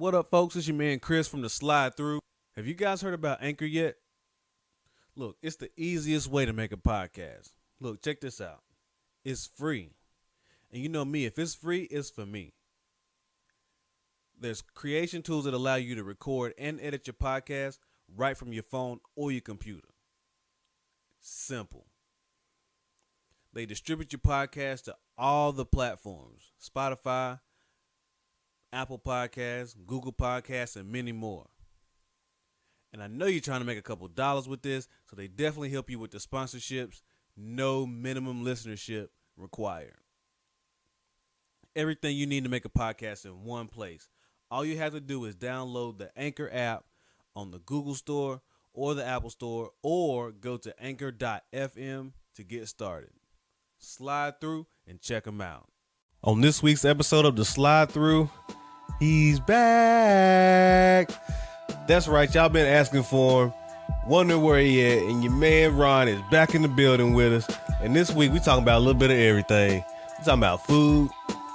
What up, folks? It's your man Chris from the Slide Through. Have you guys heard about Anchor yet? Look, it's the easiest way to make a podcast. Look, check this out. It's free. And you know me, if it's free, it's for me. There's creation tools that allow you to record and edit your podcast right from your phone or your computer. Simple. They distribute your podcast to all the platforms: Spotify, Apple Podcasts, Google Podcasts, and many more. And I know you're trying to make a couple dollars with this, so they definitely help you with the sponsorships. No minimum listenership required. Everything you need to make a podcast in one place. All you have to do is download the Anchor app on the Google Store or the Apple Store, or go to anchor.fm to get started. Slide through and check them out. On this week's episode of the Slide Through, he's back. That's right, y'all been asking for him, wondering where he at, and your man Ron is back in the building with us. And this week we talking about a little bit of everything. We talking about food,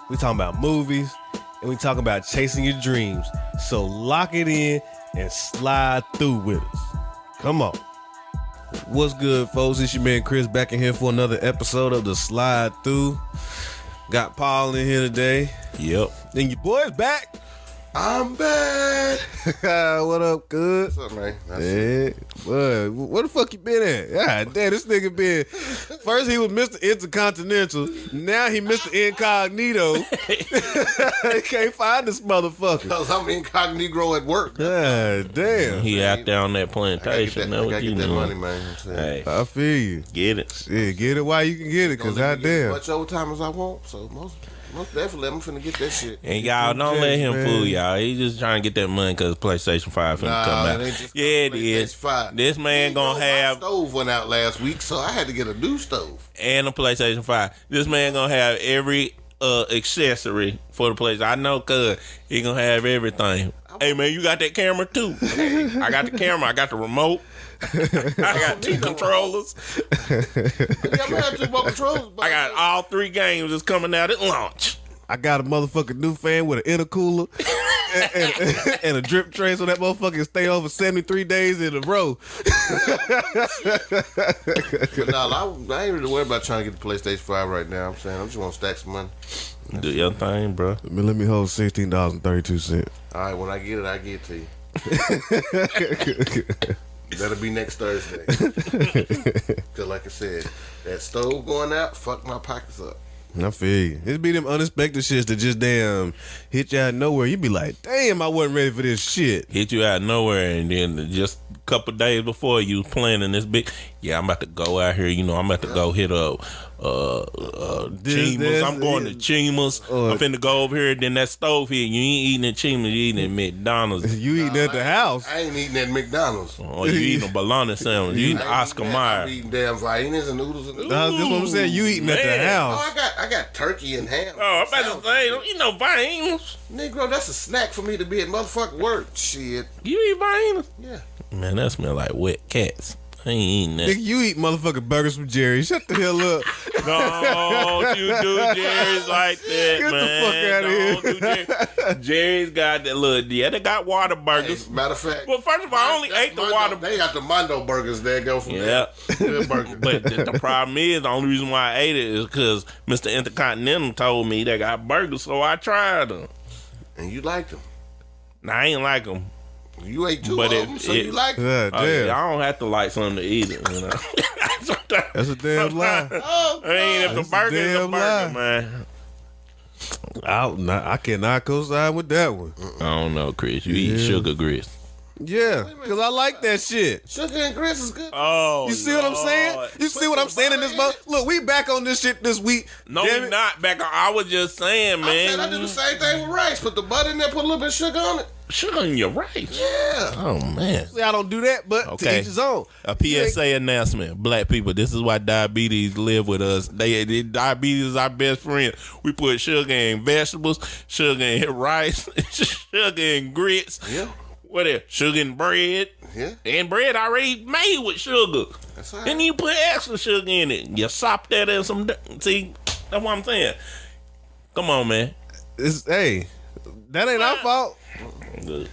we talking about movies, and we talking about chasing your dreams. So lock it in and slide through with us. Come on. What's good, folks? It's your man Chris back in here for another episode of the Slide Through. Got Paul in here today. Yep. And your boy's back. I'm back. What up, good? What's up, man? Where the fuck you been at? God damn, this nigga been. First he was Mr. Intercontinental. Now he Mr. Incognito. He can't find this motherfucker. Because I'm incognito at work. God damn. He out there on that plantation. I gotta get that money, man. Hey, I feel you. get it. Yeah, get it while you can get it, because As goddamn. much overtime as I want, so most definitely I'm finna get that shit. And y'all don't let him fool y'all. He just trying to get that money because PlayStation 5 finna come out. Yeah, it is. 5. This man gonna have My stove went out last week, so I had to get a new stove. and a PlayStation 5. This man gonna have every accessory for the PlayStation. I know, cuz he gonna have everything. Hey man, you got that camera too. I got the camera. I got the remote. I got 2 controllers. Yeah, I'm gonna have 2 more controllers. I got all 3 games that's coming out at launch. I got a motherfucking new fan with an intercooler and a drip tray, so that motherfucker can stay over 73 days in a row. But no, I ain't really worried about trying to get the PlayStation 5 right now. I'm saying I just want to stack some money. Do your thing, bro. Let me hold $16.32. All right, when I get it, I get it to you. That'll be next Thursday. Cause like I said, that stove going out, fuck my pockets up. I feel you. It be them unexpected shits that just damn hit you out of nowhere. You be like, damn, I wasn't ready for this shit. Hit you out of nowhere, and then just a couple of days before you was planning this big. Yeah, I'm about to go out here. I'm about to go hit up Chima's. I'm going to Chima's. I'm finna go over here. Then that stove here, you ain't eating at Chima's. You eating at McDonald's. You eating at the house. I ain't eating at McDonald's. Or you eating a bologna sandwich. You eating Oscar Mayer. I'm eating damn viennas and noodles and noodles. That's what I'm saying. You eating at the Man. house. Oh, I got turkey and ham. Oh, I'm about to say, don't eat no viennas. Negro, that's a snack for me to be at motherfucking work. Shit. You eat viennas? Yeah. Man, that smell like wet cats. I ain't eating that. Nigga, you eat motherfucking burgers from Jerry. Shut the hell up. Don't you do Jerry's like that, Get man. the fuck outta here. Jerry's got that little, they got water burgers. Hey, matter of fact. Well, first of all, I only ate the Mondo, water. They got the Mondo burgers there. Go from Yeah. Good burger. But the problem is, the only reason why I ate it is because Mr. Intercontinental told me they got burgers, so I tried them. And you liked them. Now, I ain't like them. You ate 2 But of them, so you liked them. God damn. I don't have to like something to eat it, That's a damn lie. Oh, I mean, if the That's a burger is a damn burger, lie. man. I cannot co-sign with that one. I don't know, Chris. You eat sugar grits. Yeah, because I like that shit. Sugar and grits is good. Oh, You see what I'm saying? You see what I'm saying in this month? Look, we back on this shit this week. No, Damn we it. not back on. I was just saying, I'm man. saying I do the same thing with rice. Put the butter in there, put a little bit of sugar on it. Sugar in your rice. Yeah. Oh, man. See, I don't do that, but to Okay. each his own. A PSA announcement. Black people, this is why diabetes live with us. Diabetes is our best friend. We put sugar in vegetables, sugar in rice, sugar in grits. Yeah. What else? Sugar in bread. Yeah. And bread already made with sugar. That's all And right. you put extra sugar in it. You sop that in some. See, that's what I'm saying. Come on, man. Hey, that ain't our fault. Look,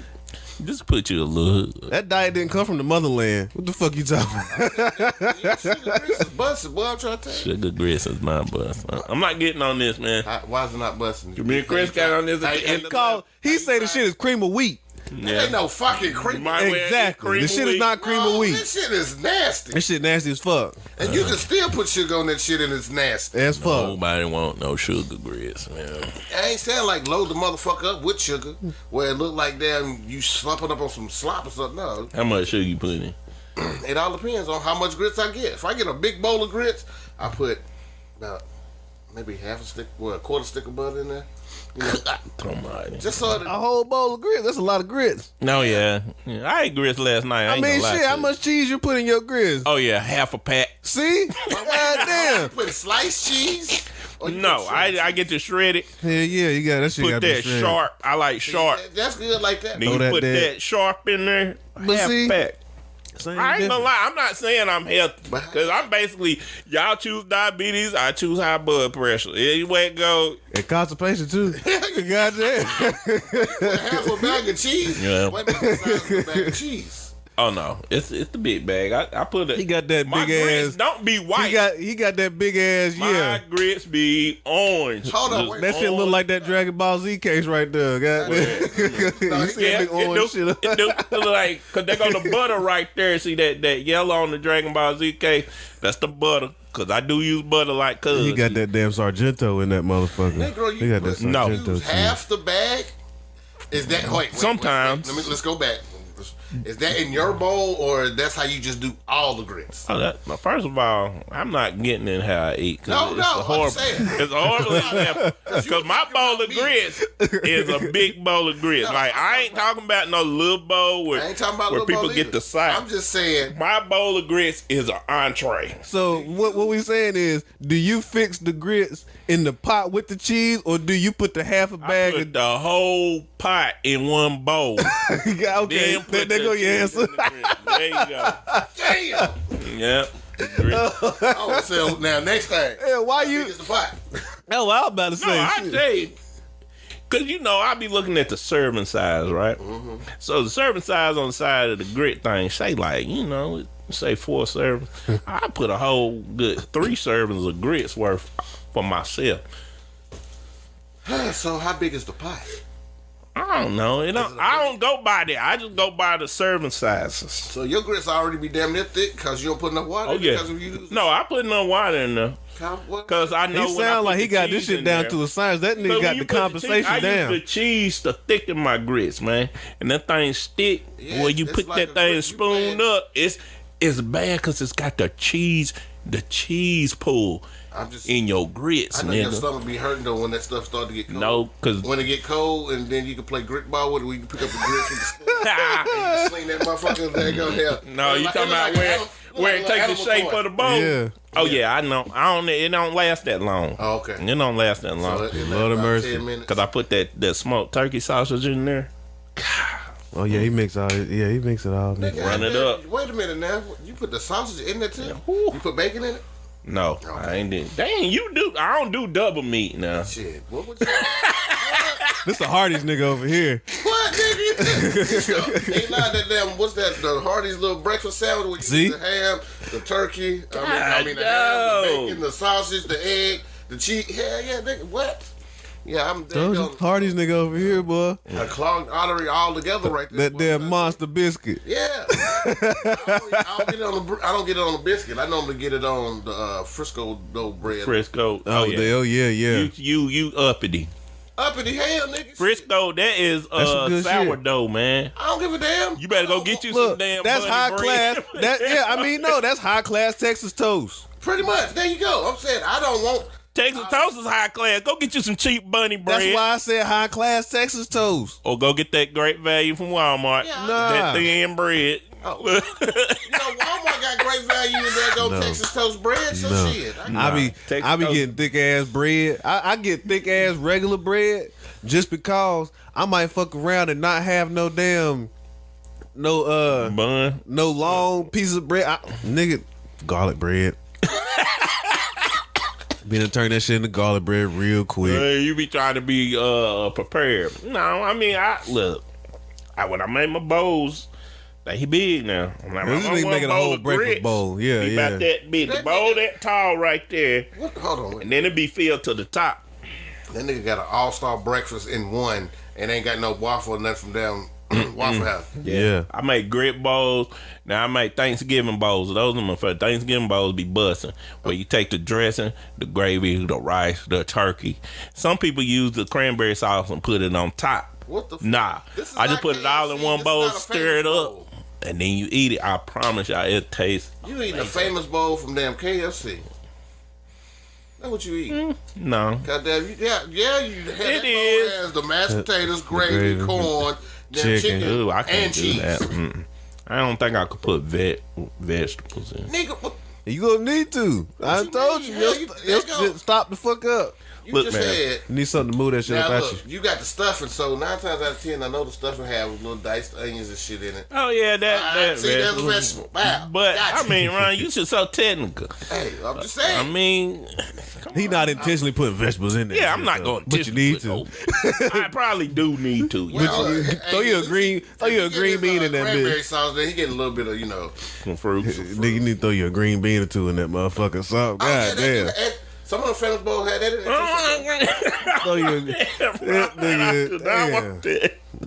just put you a little. That diet didn't come from the motherland. What the fuck you talking about? Yeah, sugar grits is busted, boy. I'm trying to tell you. Sugar grits is my bus. I'm not getting on this, man. Why is it not busting? Me and Chris got on this at the end of the He say the shit is cream of wheat. There ain't no fucking cream. Might well eat Exactly. cream The of shit is wheat. not cream of wheat. This shit is nasty. That shit nasty as fuck. And you can still put sugar on that shit and it's nasty. As fuck. Nobody want no sugar grits, man. I ain't saying like load the motherfucker up with sugar where it look like damn you slumping up on some slop or something. No, How much sugar you put in? it all depends on how much grits I get. If I get a big bowl of grits, I put about maybe half a stick, a quarter stick of butter in there. You know, Almighty. just so A that whole bowl of grits. That's a lot of grits. No, yeah. I ate grits last night. I ain't mean, gonna lie shit, to how you. much cheese you put in your grits? Oh, yeah, half a pack. See? God damn. put sliced cheese. Or you No, put shredded I get to shred it. Hell yeah, you got that shit. Put gotta be that shredded. sharp. I like cheese. sharp. That's good like that. Then Throw you that put there. that sharp in there. But Half see, a pack. Same I ain't gonna difference. lie, I'm not saying I'm healthy. Because I'm basically, y'all choose diabetes, I choose high blood pressure. Anyway it go, And constipation too. God damn. Half a bag of cheese. Yeah. What about the size of a bag of cheese? oh no, it's the big bag. I put it. He got that my big grits ass. don't be white. He got that big ass, my yeah. grits be orange. Hold on, Just wait. That shit look like that Dragon Ball Z case right there. God damn. You see Yeah, that big orange shit? it look like, cause they got the butter right there. See that yellow on the Dragon Ball Z case? That's the butter. Cause I do use butter like cuz. He got that damn Sargento in that motherfucker. Negro, He got that you No. Sargento use shit. half the bag. Is that wait? Sometimes. Let's go back. Is that in your bowl or that's how you just do all the grits? Oh, now, first of all, I'm not getting in how I eat. 'Cause No, it's no, a I'm horrible. saying. It's a horrible example. Because my bowl of grits is a big bowl of grits. No, like I ain't talking about no little bowl where, I ain't talking about where little people bowl get either. the side. I'm just saying. My bowl of grits is an entree. So what we saying is, do you fix the grits in the pot with the cheese, or do you put the half a I bag put of? the whole pot in one bowl. Okay, Then put there the go your cheese answer. in the grits. There you go. Damn. Yep. The grits. Oh, so now next thing. Yeah, why How you? big is the pot? Oh, I was about to say. No, I shit. tell you, cause I be looking at the serving size, right? So the serving size on the side of the grit thing say like, say 4 servings. I put a whole good 3 servings of grits worth for myself. So how big is the pot? I don't know. I don't go by that. I just go by the serving sizes. So your grits already be damn near thick because you don't put enough water. Oh in it yeah. Because if you use No, I put no water in there what? because I know. He when I sound put like he the got this cheese shit in down there- to a science. That So nigga when got you the put conversation I down. use the cheese to thicken my grits, man, and that thing stick. Yeah, where you it's put like a that thing grit. You spooned playing- up, it's bad because it's got the cheese pull I'm just. in your grits, I know your nigga. stomach be hurting though when that stuff start to get cold. No, because When it get cold, and then you can play grit ball with it, we can pick up the grits with the spoon. and sling that motherfucker. There go here. no, you talking about where it takes the shape of the bowl? Yeah. Oh yeah, I know. It don't last that long. Oh, okay. It don't last that long. So it Lord of about mercy. 10 minutes. Cause I put that smoked turkey sausage in there. Oh yeah, he makes all. Yeah, he makes it all. Nigga, Run it man, up. Wait a minute now. You put the sausage in there too? Whew. You put bacon in it? No, I ain't did. Dang, you do. I don't do double meat now. Shit. What would you This a Hardy's nigga over here. What, nigga? Ain't not that damn, what's that, the Hardy's little breakfast sandwich where you See? get the ham, the turkey, the ham, the no. bacon, the sausage, the egg, the cheese. Hell yeah, nigga, what? Yeah, I'm there. Those Hardy's nigga over here, boy. A clogged artery all together right there. That damn monster biscuit. Yeah. I don't get it on the biscuit. I normally get it on the Frisco dough bread. Frisco. Oh, yeah, yeah. You uppity. Uppity hell, nigga. Frisco, that is some good sourdough, man. I don't give a damn. You better go get you some Look, damn that's bunny high bread. class. That's high class Texas toast. Pretty much. There you go. I'm saying I don't want. Texas toast is high class. Go get you some cheap bunny bread. That's why I said high class Texas toast. Or go get that great value from Walmart. Yeah. That Nah. thin bread. Oh. Walmart got great value in there. Go Texas toast bread. So No. shit. I be Texas I be toast. getting thick ass bread. I get thick ass regular bread just because I might fuck around and not have no damn Bun. no long piece of bread. Nigga, garlic bread. Be to turn that shit into garlic bread real quick. You be trying to be prepared. No, I mean, look. When I made my bowls, he big now. I'm like, This I nigga want making a bowl whole of breakfast grits. bowl. Yeah, Be yeah. about that big. The That bowl nigga- that tall right there. What? Hold on. Wait. And then it be filled to the top. That nigga got an all-star breakfast in one and ain't got no waffle or nothing from down Waffle House. Yeah. I make grit bowls. Now I make Thanksgiving bowls. Those are my favorite. Thanksgiving bowls be busting. Where you take the dressing, the gravy, the rice, the turkey. Some people use the cranberry sauce and put it on top. What the fuck? Nah, This is I just not put it all in KFC. one This bowl, is not a stir it famous up, bowl. and then you eat it. I promise y'all, it tastes. You eating a famous bowl from damn KFC. That's what you eat. No. Goddamn, you had It that is. bowl as the mashed potatoes, gravy, gravy, corn, damn chicken. chicken, Ooh, I can't and do cheese. that. I don't think I could put vegetables in. Nigga, what? You gonna need to. I you told mean? you. Hell, Your you- your let's go. shit stop the fuck up. You Look, just man. said. You need something to move that shit Now up at look, you. you got the stuffing, so 9 times out of 10, I know the stuffing have little diced onions and shit in it. Oh yeah, that See, there's a vegetable. vegetable. Wow. But Gotcha. I mean, Ron, you should so technical. Hey, I'm just I saying. mean, He not intentionally putting vegetables in there. yeah, I'm not going. But you need to. I probably do need to. Well, throw you a green- throw you a if he green get bean his, in that cranberry bitch. sauce, then he get a little bit of, Some fruits. Nigga, you need to throw you a green bean or two in that motherfucker. So, god damn. Some of the famous bowls had that in it. Throw you nigga, damn.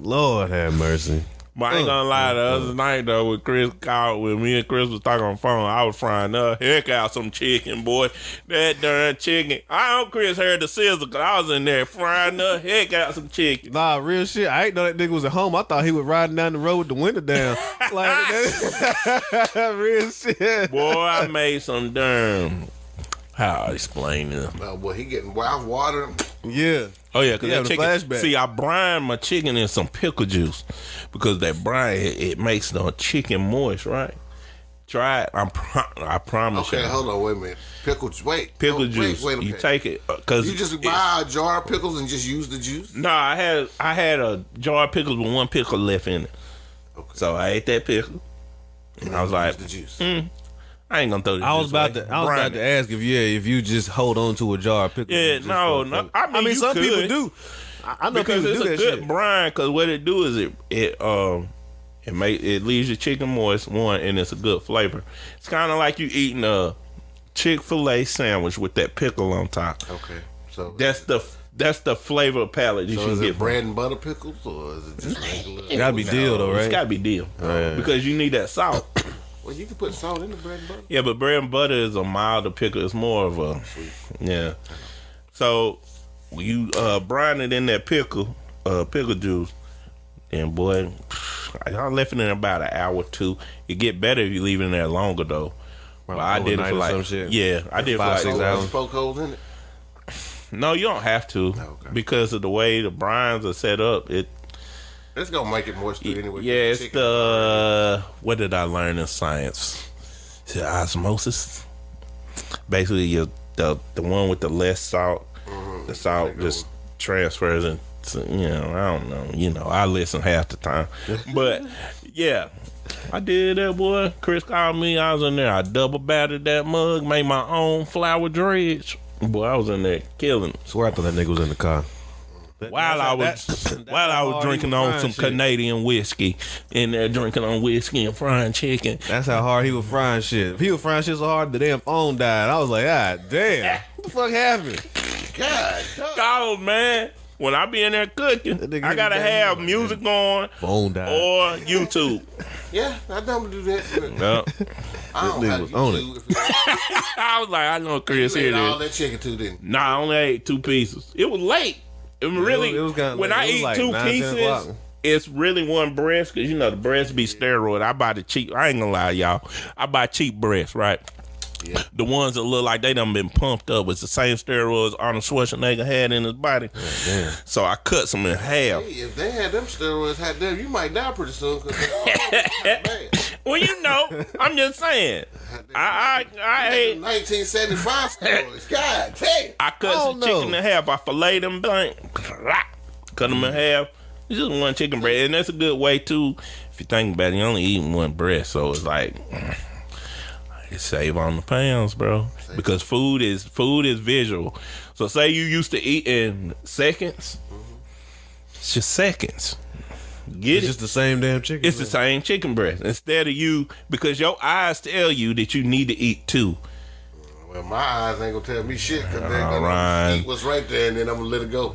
Lord have mercy. But I ain't gonna lie, the other night though, when Chris called, when me and Chris was talking on the phone, I was frying the heck out some chicken, boy. That darn chicken. I hope Chris heard the sizzle, cause I was in there frying the heck out some chicken. Nah, real shit. I ain't know that nigga was at home. I thought he was riding down the road with the window down. Like that. Real shit. Boy, I made some darn. How I explain this? Oh, boy, he getting wild water. Yeah. Oh yeah, cause Yeah, that the chicken. flashback. See, I brine my chicken in some pickle juice because that brine it makes the chicken moist, right? Try it. I promise Okay, you. hold on, wait a minute. Pickle Juice. Wait a You minute. take it because You just buy a jar of pickles and just use the juice? No, I had a jar of pickles with one pickle left in it. Okay. So I ate that pickle. And I was like, Use the juice. I ain't gonna throw this. I was about away. to Brine it. ask if you just hold on to a jar of pickles. Yeah, just no. I mean, you some could. people do. I know Because people it's do a that good shit. brine. Because what it do is it leaves your chicken moist, one, and it's a good flavor. It's kind of like you eating a Chick-fil-A sandwich with that pickle on top. Okay. So That's the flavor palette you so should is get. it bread and butter pickles or is it just regular? Gotta be deal though, It's right? gotta be deal yeah. because you need that salt. Well, you can put salt in the bread and butter. Yeah, but bread and butter is a milder pickle. It's more of a So when you brine it in that pickle juice, and boy, I left it in about an hour or two. It get better if you leave it in there longer though. Well, I did it overnight for or like some shit? I did it for 5, like 6 hours. Poke holes in it. No, you don't have to Okay. because of the way the brines are set up. It's gonna make it moist anyway. Yeah, it's Chicken. the what did I learn in science? Is it osmosis? Basically, the one with the less salt, the salt just transfers into. I don't know. I listen half the time, but yeah, I did that, boy. Chris called me. I was in there. I double battered that mug, made my own flour dredge. Boy, I was in there killing it. Swear I thought that nigga was in the car. While I was drinking on some Canadian whiskey, in there drinking on whiskey and frying chicken. That's how hard he was frying shit. If he was frying shit so hard, the damn phone died. I was like, damn. What the fuck happened? God. dog. Oh man, when I be in there cooking, That nigga I gotta hit the have bang. music on Phone died. or YouTube. Yeah, I don't do that. No. I don't nigga have was to on use I was like, I know Chris You here. ate all This. that chicken too, didn't you? Nah, I only ate 2 pieces. It was late. It was really it was kinda when late. I It was eat like 2 9, 10 pieces. o'clock. It's really one breast because the breast be steroid. I buy the cheap. I ain't gonna lie, y'all. I buy cheap breasts, right? Yeah. The ones that look like they done been pumped up with the same steroids Arnold Schwarzenegger had in his body. Damn. So I cut some in half. Hey, if they had them steroids, you might die pretty soon. Cause bad. Well, I'm just saying. I ate. 1975 steroids. God damn. I cut some no. chicken in half. I filleted them blank. Cut them in half. It's just one chicken breast, and that's a good way too. If you think about it, you only eating one breast, so it's like you save on the pounds, bro. Because food is visual. So say you used to eat in seconds. It's just seconds. Get It's it. just the same damn chicken. It's the same chicken breast. Instead of you, because your eyes tell you that you need to eat 2. Well, my eyes ain't gonna tell me shit because they're All gonna right. eat what's right there and then I'm gonna let it go.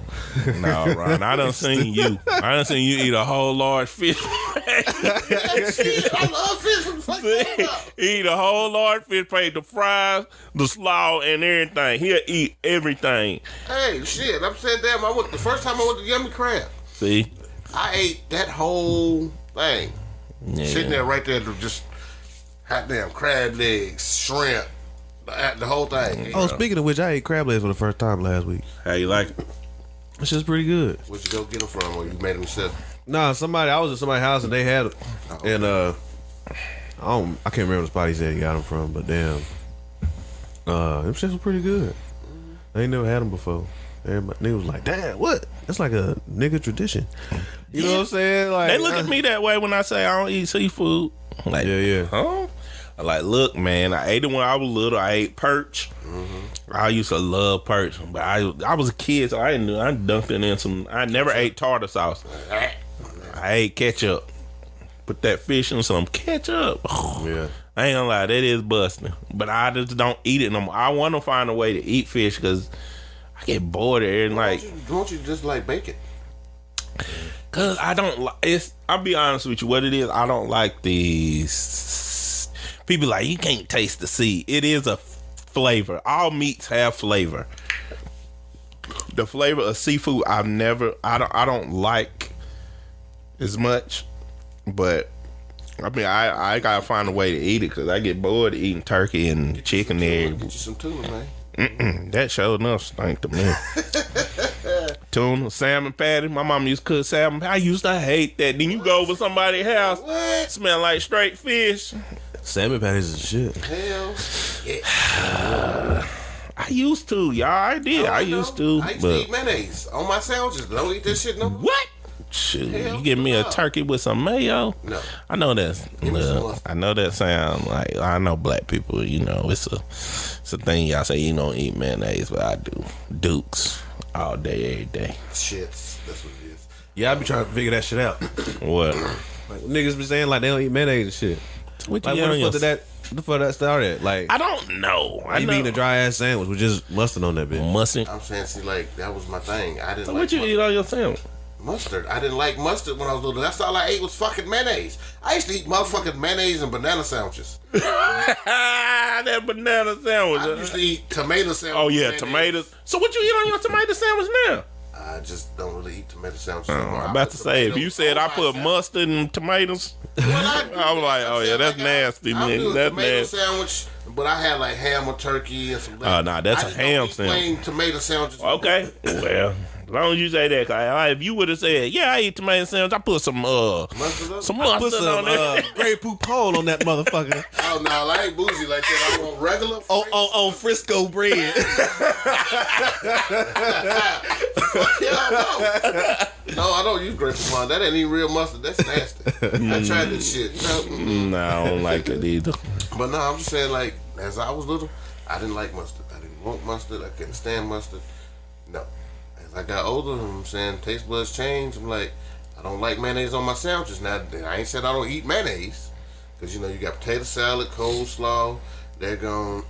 No, Ron, I done seen you. I done seen you eat a whole large fish. Shit, I love fish. What the fuck you talking about? He eat a whole large fish plate, the fries, the slaw, and everything. He'll eat everything. Hey, shit, I'm saying, damn, the first time I went to Yummy Crab, See? I ate that whole thing. Yeah. Sitting there right there, just hot damn crab legs, shrimp, the whole thing. Oh, speaking of which, I ate crab legs for the first time last week. How you like it? It's just pretty good. Where'd you go get them from, or you made them yourself? Nah, I was at somebody's house and they had it, and I can't remember the spot he said he got them from, but damn, them shits was pretty good. I ain't never had them before. Everybody nigga was like, damn, what? That's like a nigga tradition. You know what I'm saying? Like They look at me that way when I say I don't eat seafood. Like, Yeah. huh? I like, look, man, I ate it when I was little. I ate perch. I used to love perch, but I was a kid, so I didn't know. I dunked it in some. I never ate tartar sauce. I ate ketchup. Put that fish in some ketchup. Yeah. I ain't gonna lie, that is busting. But I just don't eat it no more. I want to find a way to eat fish because I get bored of it. And like, Don't you just like bacon? cause I don't like it's. I'll be honest with you. What it is, I don't like these people. Like, you can't taste the seed. It is a flavor. All meats have flavor. The flavor of seafood, I don't like as much. But I mean, I gotta find a way to eat it because I get bored of eating turkey and chicken there. Get you some tuna, man. That sure enough stink to me. Tuna, salmon patty. My mom used to cook salmon. I used to hate that. Then you go over somebody's house, What? smell like straight fish. Salmon patties is shit. Hell, I used to, y'all. I did. I used to. I used to But eat mayonnaise on my sandwiches. Don't eat that shit no more. what? Shoot, Hell you give me a no. turkey with some mayo? No. I know that's. me some mustard. I know that sound like, I know black people. You know, it's a thing. Y'all say you don't eat mayonnaise, but I do. Dukes all day, every day. Shits. That's what it is. Yeah, I be trying to figure that shit out. What? Like, niggas be saying like they don't eat mayonnaise and shit. What Like, you where get the on fuck your- did that started? Like, I don't know. I you know. eating a dry ass sandwich with just mustard on that bitch. Mustard. I'm saying, see, like, that was my thing. I didn't So like what you eat on your sandwich? mustard. I didn't like mustard when I was little. That's all I ate was fucking mayonnaise. I used to eat motherfucking mayonnaise and banana sandwiches. That banana sandwich. I used to eat tomato sandwiches. Oh yeah, mayonnaise. tomatoes. So what you eat on your tomato sandwich now? I just don't really eat tomato sandwiches. Oh, I'm about to say, if you said I put mustard and tomatoes, I'm like, oh yeah, that's nasty, I'm man. doing That's tomato nasty. sandwich, but I had like ham or turkey and some. Oh, nah, that's I a just ham don't eat sandwich. plain tomato sandwiches. Okay, well, as long as you say that, 'cause if you would have said, yeah, I eat tomato sandwich, I put some Mustard up? some Put mustard some on there. Grey Poupon on that motherfucker. Oh no, I ain't bougie like that. I want regular. on Frisco bread. No, I don't use grape poupon. That ain't even real mustard. That's nasty. I tried this shit. No. Nah, I don't like it either. But no, I'm just saying, like, as I was little, I didn't like mustard. I didn't want mustard. I couldn't stand mustard. No. As I got older, I'm saying taste buds changed. I'm like, I don't like mayonnaise on my sandwiches. Now, I ain't said I don't eat mayonnaise. Because, you know, you got potato salad, coleslaw. They're going,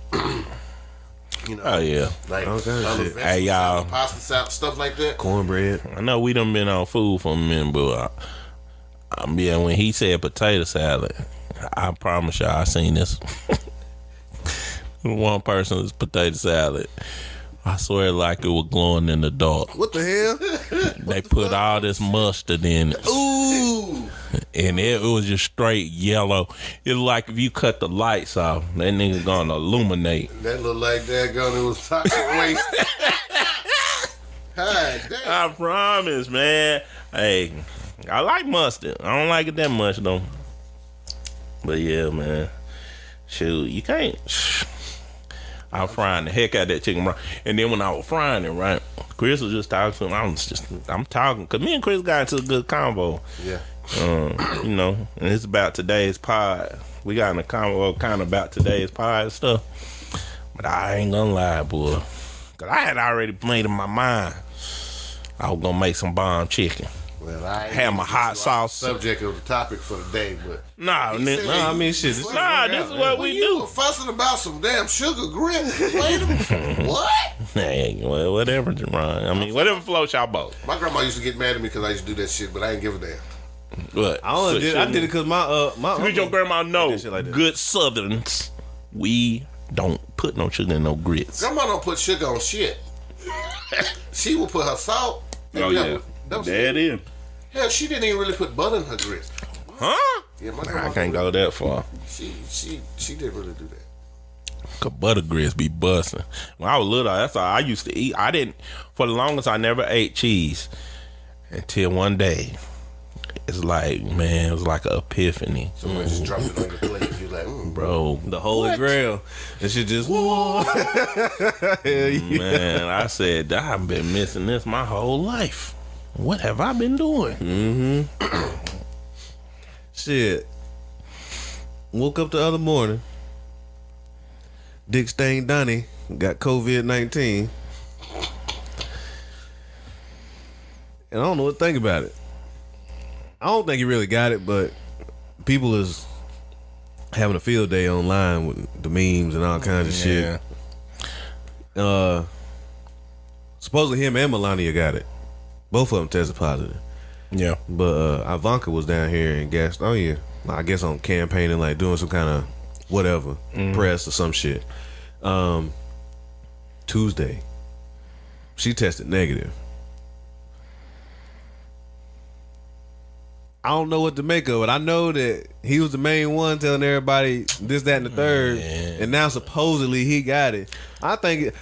you know. Oh yeah, Like, Okay, other shit. vegetable Hey, y'all. salad, pasta salad, stuff like that. Cornbread. I know we done been on food for a minute, but yeah, when he said potato salad, I promise y'all, I seen this. One person's potato salad. I swear, like it was glowing in the dark. What the hell? They put all this mustard in it, Ooh. and it was just straight yellow. It's like if you cut the lights off, that nigga gonna illuminate. That looked like that gun. It was toxic waste. God damn. I promise, man. Hey, I like mustard. I don't like it that much though. But yeah, man. Shoot, you can't. I was frying the heck out of that chicken, bro. And then when I was frying it, right, Chris was just talking to him. I'm talking, because me and Chris got into a good convo. Yeah. You know, and it's about today's pod. We got in a convo kind of about today's pod and stuff. But I ain't gonna lie, boy. Because I had already made in my mind I was gonna make some bomb chicken. Well, I ain't Have my gonna hot get you sauce. Subject of the topic for the day, but Nah, He said- Nah, I mean, shit. This Nah, this is what when we you do. were fussing about some damn sugar grits, wait a minute, what? Hey, well, whatever, Jerron. I mean, whatever floats y'all boat. My grandma used to get mad at me because I used to do that shit, but I ain't give a damn. But I did it because my Did your uncle- grandma know? did shit like that. Good Southerns, we don't put no sugar in no grits. Grandma don't put sugar on shit. She will put her salt. Oh yeah, That was that is. Hell, she didn't even really put butter in her grits. Huh? Yeah, my I grandma. can't go that far. She didn't really do that. Cause butter grits be busting. When I was little, that's all I used to eat. I didn't, for the longest, I never ate cheese until one day. It's like, man, it was like an epiphany, Somebody just dropped it on your plate. You like, bro. the Holy Grail. And she just Hell yeah. Man, I said, I've been missing this my whole life. What have I been doing? Shit. Woke up the other morning. Dick Stain Donnie got COVID-19. And I don't know what to think about it. I don't think he really got it, but people is having a field day online with the memes and all kinds of shit. Supposedly him and Melania got it. Both of them tested positive. Yeah. But Ivanka was down here in Gastonia, I guess on campaigning, like doing some kind of whatever, press or some shit. Tuesday, she tested negative. I don't know what to make of it. I know that he was the main one telling everybody this, that, and the third, and now supposedly he got it. I think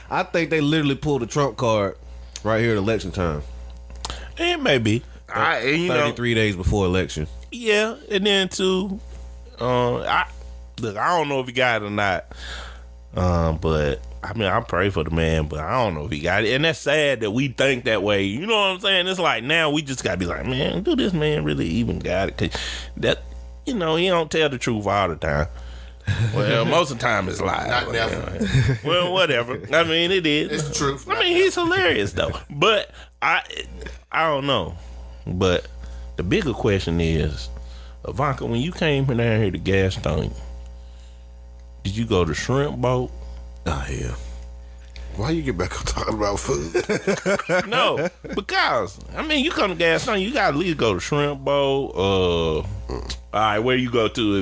they literally pulled the Trump card right here at election time. It may be. I, you know, 33 days before election. yeah, and then too, I don't know if he got it or not. But I mean, I pray for the man, but I don't know if he got it. And that's sad that we think that way. You know what I'm saying? It's like now we just gotta be like, man, do this man really even got it? 'Cause that, you know, he don't tell the truth all the time. Well, most of the time it's lies. Not but, never. you know, well, whatever. I mean, it is. It's the truth. I mean, he's hilarious though. But I don't know. But the bigger question is, Ivanka, when you came down here to Gastonia, did you go to Shrimp Boat? Oh yeah. Why you get back up talking about food? No, because I mean, you come to Gastonia, you got to at least go to Shrimp Boat. All right, where you go to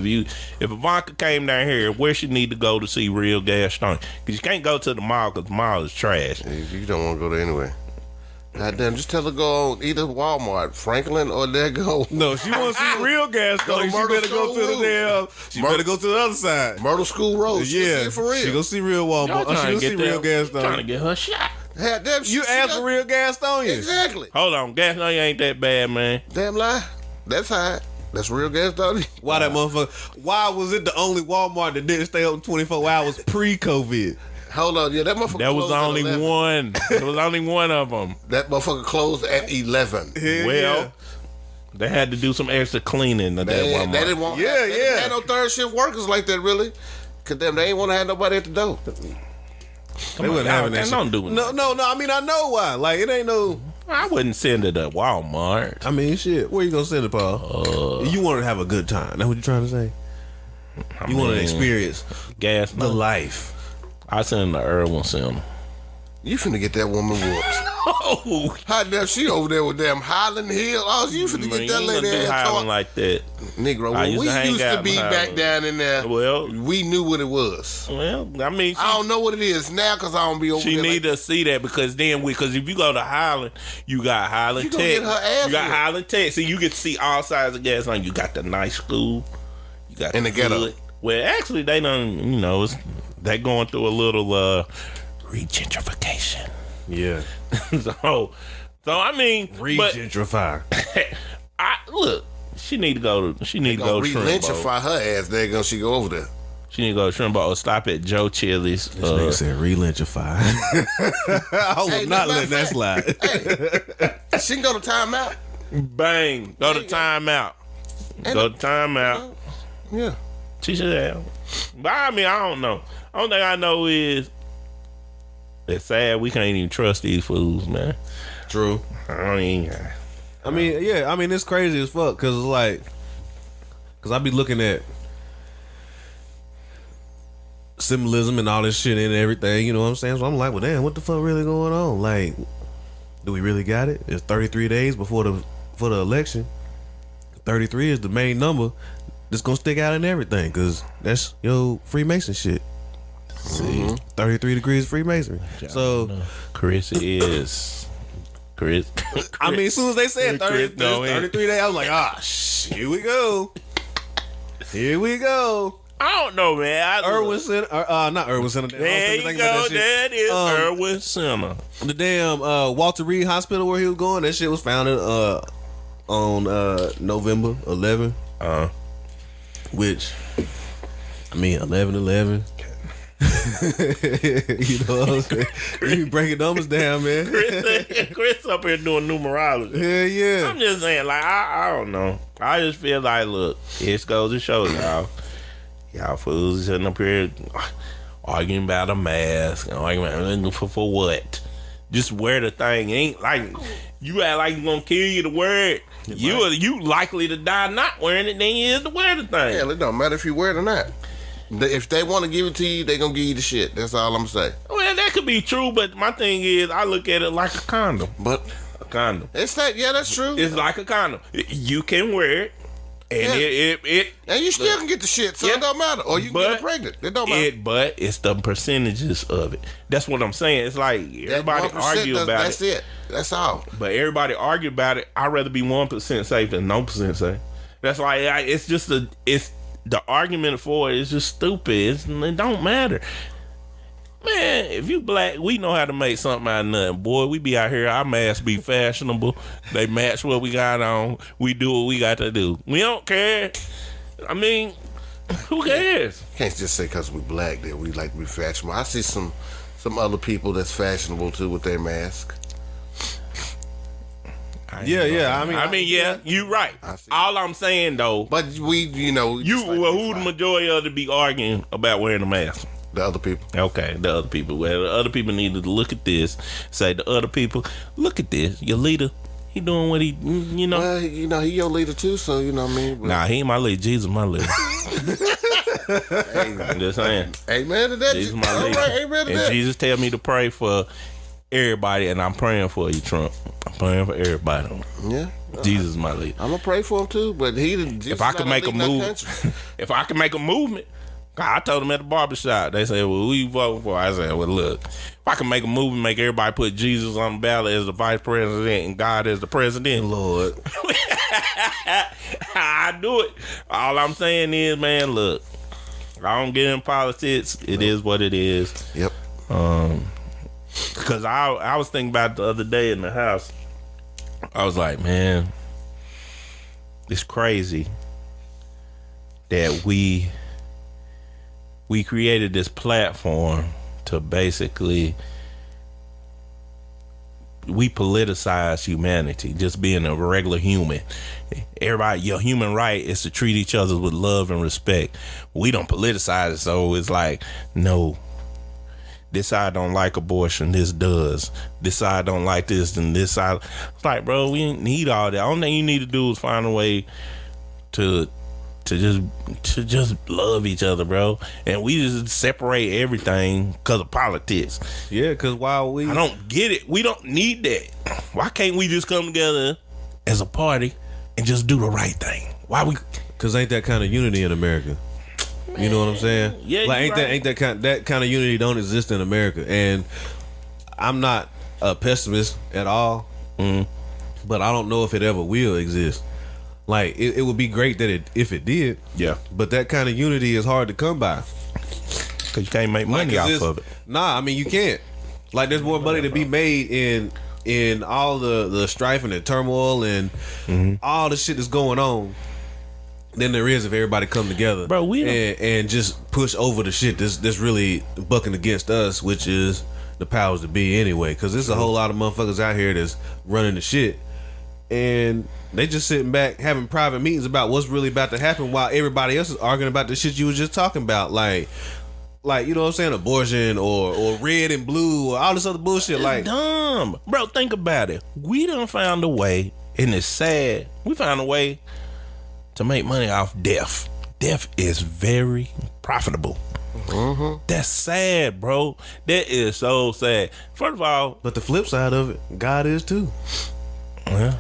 if Ivanka came down here, where she need to go to see real Gastonia? Because you can't go to the mall because the mall is trash. You don't want to go there anyway. Goddamn, just tell her to go on either Walmart, Franklin, or there go. No, she wants to see real gas Go to though. She Myrtle better go School to the Road. damn. She better go to the other side. Myrtle School Road. She Yeah, see it for real. she go see real Y'all Walmart. She trying go to see get real gas trying to though. get her shot. Damn, You asked for real Gastonians. Exactly. Hold on, Gastonia ain't that bad, man. Damn lie. That's high. That's real gas, though. Why that motherfucker? Why was it the only Walmart that didn't stay open 24 hours pre-COVID? Hold on, yeah, that motherfucker. There was closed at only 11. one. There was only one of them. That motherfucker closed at 11. Hell Well, they had to do some extra cleaning of that They Walmart. didn't want. Yeah, they didn't yeah. have no third shift workers like that, really. Cause them, they ain't want to have nobody at the door. they wasn't having that. Don't shit. do it. No. I mean, I know why. Like, it ain't no. I wouldn't send it to Walmart. I mean, shit. Where you gonna send it, Paul? You want to have a good time. That's what you trying to say? You want to experience Gas. the life. I send the Irwin Center. You finna get that woman whooped. Oh, How damn she over there with them Highland Hill? Oh, you finna man, get you that ain't lady gonna do there Highland talk. like that. Negro, I when used we to hang used to out be behind back her. down in there, Well, we knew what it was. well, I mean, I don't know what it is now because I don't be over she there. need to see that because then because if you go to Highland, you got Highland You Tech. gonna get her ass You got whooped. Highland Tech, so you get to see all sides of gas on. You got the nice school, you got And the ghetto. hood. Well, actually, they done. You know, they going through a little regentrification. Yeah. so I mean, but Regentrify. I look. She need to go to. She need to Gonna go to Shrimp Boat. re-lynchify her ass. There gonna she go over there. She need to go to Shrimp Boat or stop at Joe Chili's. This nigga said re-lynchify. I was Hey, not matter letting of that slide. She can go to timeout. Bang! Go to timeout. Go to timeout. Yeah. She should have. But I mean, I don't know. Only thing I know is it's sad we can't even trust these fools, man. True. I don't even. I mean, yeah, I mean, it's crazy as fuck because it's like, because I be looking at symbolism and all this shit and everything, you know what I'm saying? So I'm like, well, damn, what the fuck really going on? Like, do we really got it? It's 33 days before the election. 33 is the main number that's gonna stick out in everything because that's Freemason shit. See, 33 degrees of Freemasonry. So Chris is Chris. I mean, as soon as they said 30, Chris going. 33 days, I was like, here we go. Here we go. I don't know, man. Irwin Center, not Irwin Center. There you go. That is Irwin Center. The damn Walter Reed Hospital where he was going. That shit was founded on November 11, which I mean 11/11. You know what I'm saying? You be breaking numbers down, man. Chris up here doing numerology. Yeah. I'm just saying, like, I don't know. I just feel like, look, it goes to show y'all fools sitting up here arguing about a mask, arguing for what? Just wear the thing. Ain't like you act like you gonna kill you to wear it. You likely to die not wearing it than you is to wear the thing. Yeah, it don't matter if you wear it or not. If they want to give it to you, they gonna give you the shit. That's all I'm saying. Well, that could be true, but my thing is, I look at it like a condom. But a condom. it's that. Yeah, that's true. It's like a condom. You can wear it, and it and you still can get the shit, so it don't matter. Or you can get pregnant. It don't matter. But it's the percentages of it. That's what I'm saying. It's like everybody argue about that's it. That's all. But everybody argue about it. I'd rather be 1% safe than no percent safe. That's like it's just the argument for it is just stupid. It don't matter. Man, if you black, we know how to make something out of nothing. Boy, we be out here, our masks be fashionable. They match what we got on. We do what we got to do. We don't care. I mean, who cares? Can't just say because we black that we like to be fashionable. I see some other people that's fashionable too with their mask. Yeah. I mean, yeah, you right. All I'm saying though, But we, who the majority of to be arguing about wearing a mask? The other people. Okay, the other people. Well, the other people need to look at this. Say the other people, look at this. Your leader, he doing what he, Well, he your leader too, so you know what I mean. But, Nah, he ain't my leader. Jesus, my leader. hey, I'm just saying. Amen to that. Jesus, my All leader. right, amen to And that. Jesus tell me to pray for everybody, and I'm praying for you, Trump. I'm praying for everybody. Yeah. Jesus, my leader. I'm gonna pray for him too, but If I could make a move, if I could make a movement, I told them at the barbershop. They said, "Well, who you voting for?" I said, "Well, look, if I can make a movement, make everybody put Jesus on the ballot as the vice president and God as the president, Lord. I do it." All I'm saying is, man, look, I don't get in politics. It is what it is. Yep. Because I was thinking about it the other day in the house. I was like, man, it's crazy that we created this platform to basically we politicize humanity, just being a regular human. Everybody, your human right is to treat each other with love and respect. We don't politicize it, so it's like, no, this side don't like abortion, this does. This side don't like this, and this side. It's like, bro, we didn't need all that. Only thing you need to do is find a way to just love each other, bro. And we just separate everything because of politics. Yeah, because while we... I don't get it. We don't need that. Why can't we just come together as a party and just do the right thing? Why we... Because ain't that kind of unity in America. You know what I'm saying? Yeah, like ain't that kind of unity don't exist in America. And I'm not a pessimist at all, but I don't know if it ever will exist. Like it would be great that if it did, Yeah. But that kind of unity is hard to come by. Because you can't make money off of it. Nah, I mean you can't. Like there's more money to be made in all the strife and the turmoil and all the shit that's going on than there is if everybody come together, Bro, and just push over the shit that's really bucking against us, which is the powers that be anyway. Because there's a whole lot of motherfuckers out here that's running the shit, and they just sitting back having private meetings about what's really about to happen while everybody else is arguing about the shit you was just talking about, like you know what I'm saying, abortion or red and blue or all this other bullshit. It's like dumb, bro. Think about it. We done found a way and it's sad. We found a way to make money off death. Death is very profitable. That's sad, bro. That is so sad. First of all, But the flip side of it, God is too. yeah,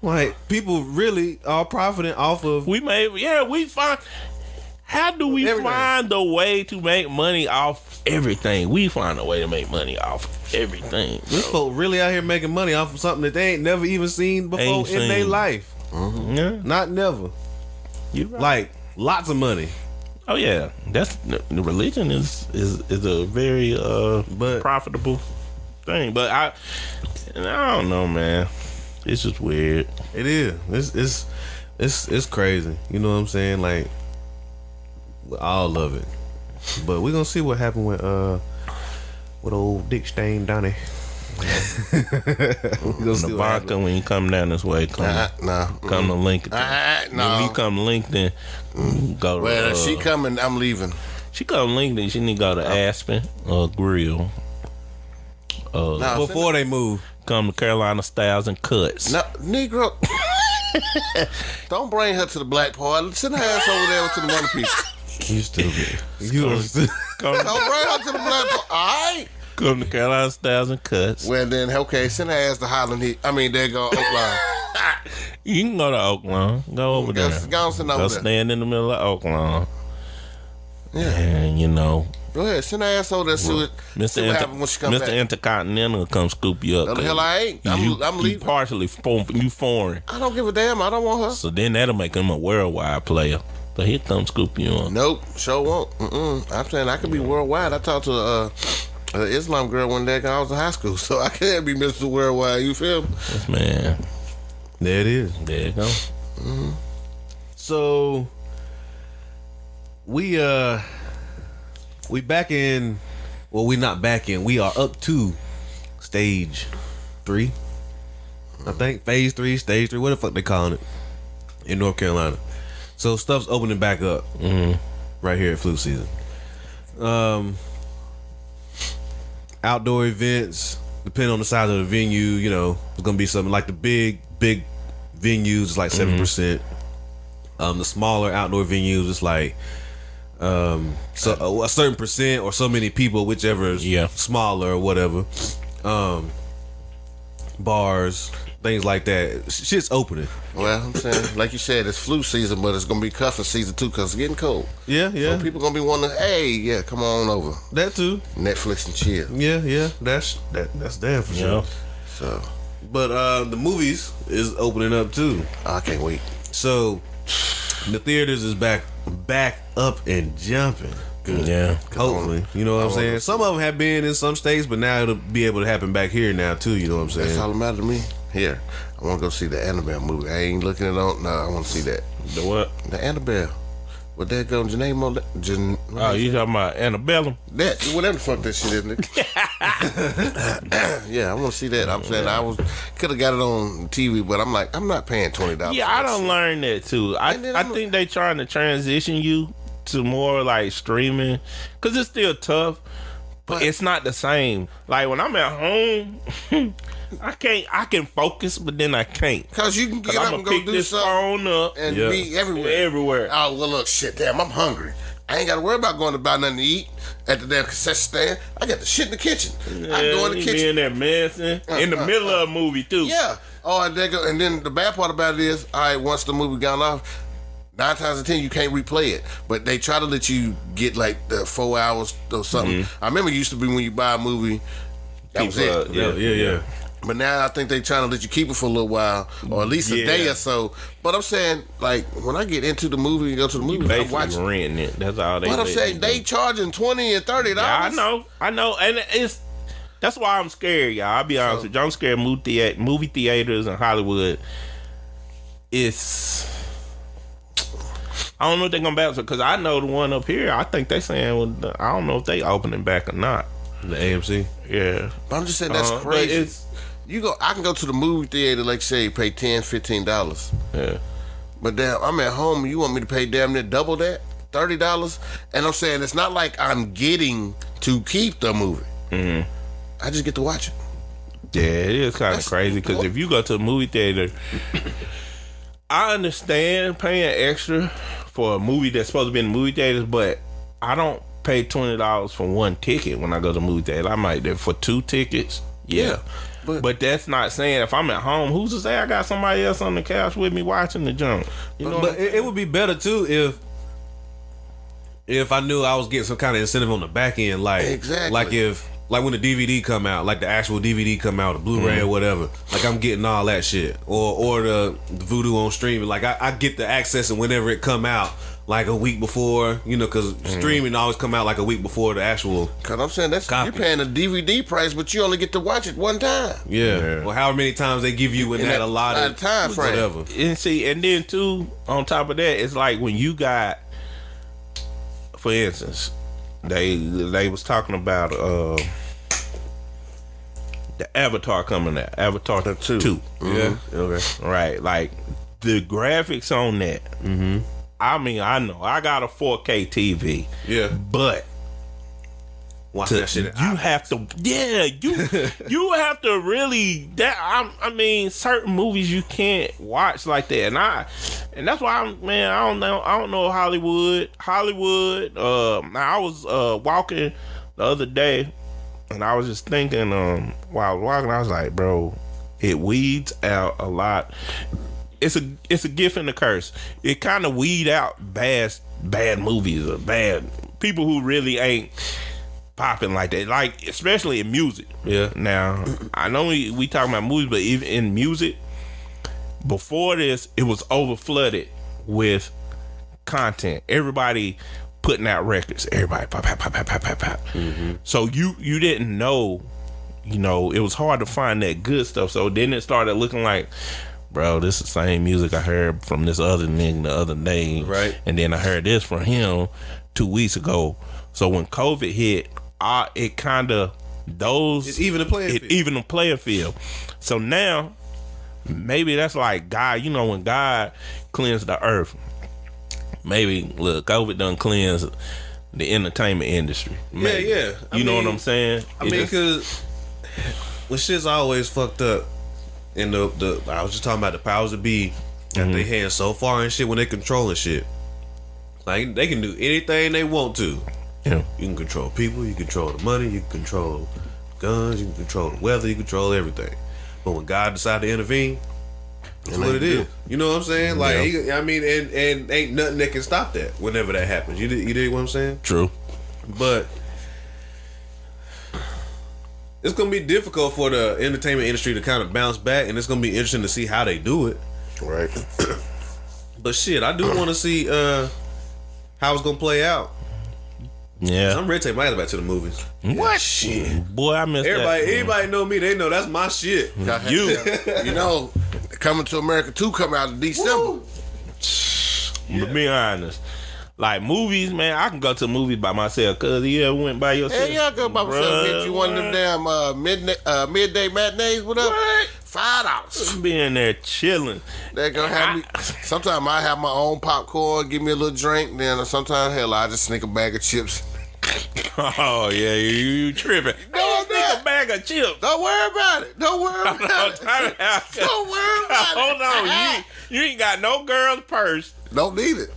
Like, people really are profiting off of. we find. How do we Everything. find a way to make money off everything? We find a way to make money off everything. These folk really out here making money off of something that they ain't never even seen before Ain't in their seen. life. Yeah, Not never. you right. Like, lots of money. Oh yeah, that's the religion is a very But- profitable thing. But I don't know, man. It's just weird. It is. It's crazy. You know what I'm saying? Like, all of it. But we're gonna see what happened with old Dick Stain Donnie. We gonna see The what happened. vodka when you come down this way, come to Lincoln. No. When you come to Lincoln, go to. Well, if she coming, I'm leaving. She come to Lincoln. She need to go to Aspen or Grill. No, Before they move. Come to Carolina Styles and Cuts. no, Negro. Don't bring her to the black part. Send her ass over there to the money people. You stupid. You are stupid. Come, Don't bring her to the black part. All right. come to Carolina Styles and Cuts. Well then, okay, send her ass to Highland Heat. I mean, there go Oakland. You can go to Oakland. Go over there. Go send over Go there. stand in the middle of Oakland. Yeah. And you know, Go ahead, send her ass over there. See what happens when she comes Mr. back. Intercontinental will come scoop you up. No, the hell I ain't. I'm You leaving. partially you foreign. I don't give a damn. I don't want her. So then that'll make him a worldwide player. So he'll come scoop you up. Nope, sure won't. I'm saying I could be worldwide. I talked to an Islam girl one day when I was in high school, so I can't be Mr. Worldwide. You feel me? Yes, man. There it is. There you go. So we back in. Well, we not back in. We are up to stage 3. I think phase 3, stage 3. What the fuck they calling it in North Carolina? So stuff's opening back up right here at flu season. Outdoor events, depending on the size of the venue, you know, it's gonna be something like the big venues is like 7%. The smaller outdoor venues is like so a certain percent or so many people, whichever is Yeah. smaller or whatever. Bars, things like that. Shit's opening. Well, I'm saying, like you said, it's flu season, but it's gonna be cuffing season too because it's getting cold. Yeah, yeah. So people gonna be wanting, hey, yeah, come on over, That too. Netflix and chill. Yeah. That's damn for sure. Yeah. So But the movies is opening up too. I can't wait. So the theaters is back up and jumping. Good. Yeah. Hopefully, you know what I'm saying. Some of them have been in some states, but now it'll be able to happen back here now too. You know what I'm saying? That's all that matters to me. Here, I want to go see the Annabelle movie. I ain't looking it on. No, I want to see that. The what? The Annabelle. What that go? Janae Mo? Oh, you talking about Annabellum? That whatever the fuck that shit is. Nigga. Yeah, I want to see that. I'm saying I could have got it on TV, but I'm like, I'm not paying $20. Yeah, I don't learn that too. And then I I'm- think they trying to transition you to more like streaming because it's still tough, but it's not the same. Like when I'm at home, I can focus, but then I can't. Cause you can get I'm up gonna and go pick do this something phone up and Yeah. be everywhere. Oh well, look, shit, damn, I'm hungry. I ain't got to worry about going to buy nothing to eat at the damn concession stand. I got the shit in the kitchen. I can go in the you kitchen. be in there messing in the middle of a movie too. Yeah. Oh, and then the bad part about it is, all right, once the movie gone off, 9 times out of 10 you can't replay it. But they try to let you get like the 4 hours or something. I remember it used to be when you buy a movie, that was it. Yeah. But now I think they trying to let you keep it for a little while, or at least a Yeah. day or so. But I'm saying, like, when I get into the movie and go to the movie, I'm Basically watching. renting it. That's all they. But I'm let saying you they do. charging $20 and $30. Yeah, I know, and that's why I'm scared, y'all. I'll be honest with you. I'm scared. Movie theaters in Hollywood. It's. I don't know if they're gonna balance it because I know the one up here. I think they saying I don't know if they opening back or not. The AMC. Yeah, But I'm just saying that's but crazy. it's I can go to the movie theater, like say, pay $10, $15. yeah. But damn, I'm at home and you want me to pay damn near double that? $30? And I'm saying it's not like I'm getting to keep the movie. I just get to watch it. Yeah, it is kind of crazy because if you go to a movie theater, I understand paying extra for a movie that's supposed to be in the movie theaters, but I don't pay $20 for one ticket when I go to the movie theater. I might do for 2 tickets. Yeah. But that's not saying if I'm at home, who's to say I got somebody else on the couch with me watching the junk? You know, But it would be better too if I knew I was getting some kind of incentive on the back end, like Exactly. like when the DVD come out, like the actual DVD come out, the Blu-ray or whatever, like I'm getting all that shit, or the Vudu on streaming, like I get the access and whenever it come out, like a week before, you know, because streaming always come out like a week before the actual. Cause I'm saying that's Copy. you're paying a DVD price, but you only get to watch it one time. Yeah. Well, however many times they give you in that allotted time frame. whatever. and see, and then too, on top of that, it's like when you got, for instance, they was talking about the Avatar coming out, Avatar 2. Yeah. Okay. Right, like the graphics on that. Mm-hmm. I mean, I know I got a 4K TV. Yeah. But Watch that shit. you have to, you have to really. I mean, certain movies you can't watch like that, and that's why I don't know Hollywood. I was walking the other day, and I was just thinking, while I was walking, I was like, bro, it weeds out a lot. It's a gift and a curse. It kind of weed out bad movies or bad people who really ain't popping like that, like especially in music. Yeah. Now I know we talking about movies, but even in music, before this, it was over flooded with content. Everybody putting out records. Everybody pop. Mm-hmm. So you didn't know, you know, it was hard to find that good stuff. So then it started looking like, bro, this is the same music I heard from this other nigga the other day. Right. And then I heard this from him 2 weeks ago. So when COVID hit, it kind of It's even a playing field. Even a player field. So now, maybe that's like God, you know, when God cleansed the earth, maybe look, COVID done cleanse the entertainment industry. Maybe. Yeah. You know what I'm saying? I mean, because when shit's always fucked up, and the I was just talking about the powers that be that they hand so far and shit when they controlling shit. Like they can do anything they want to. Yeah. You can control people, you control the money, you can control guns, you can control the weather, you control everything. But when God decided to intervene, that's what it is. You know what I'm saying? Like, I mean, and ain't nothing that can stop that whenever that happens. You dig what I'm saying? True. But it's gonna be difficult for the entertainment industry to kind of bounce back, and it's gonna be interesting to see how they do it. Right. But shit, I do want to see how it's gonna play out. Yeah. I'm ready to take my ass back to the movies. What? Shit. Boy, I missed Anybody know me? They know that's my shit. You know, Coming to America 2 come out in December. To be honest, like movies, man, I can go to movies by myself. Cause you ever went by yourself? Hey, y'all go by myself. Get you one of them damn midday matinees. What up? What? $5. Being there chilling. They gonna have me. Sometimes I have my own popcorn, give me a little drink. Then sometimes, hell, I just sneak a bag of chips. Oh yeah, you tripping? No, I'm not. A bag of chips. Don't worry about it. Don't worry about it. Don't worry about it. Hold on, you ain't got no girl's purse. Don't need it.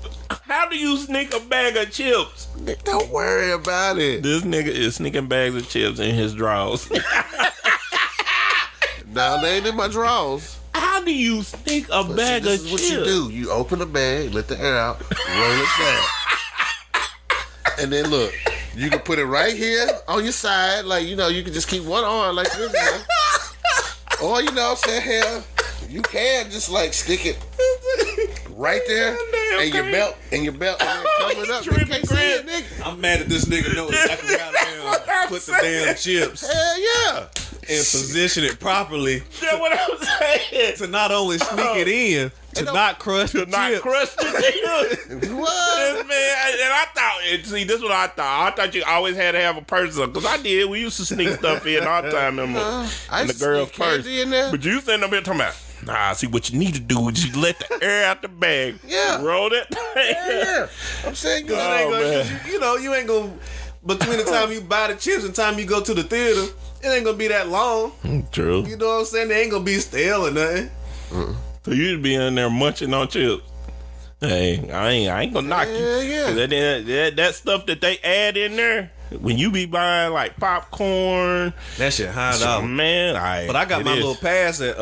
How do you sneak a bag of chips? Don't worry about it. This nigga is sneaking bags of chips in his drawers. Now they ain't in my drawers. How do you sneak a bag This of is what chips? you do. You open the bag, let the air out, roll it down, and then look. You can put it right here on your side, like you know. You can just keep one arm like this, you know? Or you know, what I'm saying, hell, you can just like stick it right there in your belt, and then cover it up. You can't see it, nigga. I'm mad at this nigga knows exactly how to put the damn chips Hell yeah. and position it properly That's what I'm saying. to not only sneak it in, to not crush the Not chips. crush the chips. What? Man, and I thought, see, this is what I thought. I thought you always had to have a person, because I did. We used to sneak stuff in all the time in I the used to girl's sneak candy purse. in there. But you sitting up here talking about, nah, see, what you need to do is you let the air out the bag. Yeah. Roll it. Yeah. I'm saying Oh, man. You know, you ain't gonna, between the time you buy the chips and the time you go to the theater, it ain't gonna be that long. True. You know what I'm saying? They ain't gonna be stale or nothing. So you'd be in there munching on chips. Hey, I ain't gonna knock you. Yeah. That stuff that they add in there, when you be buying like popcorn, That shit $100. man. But I got my little pass at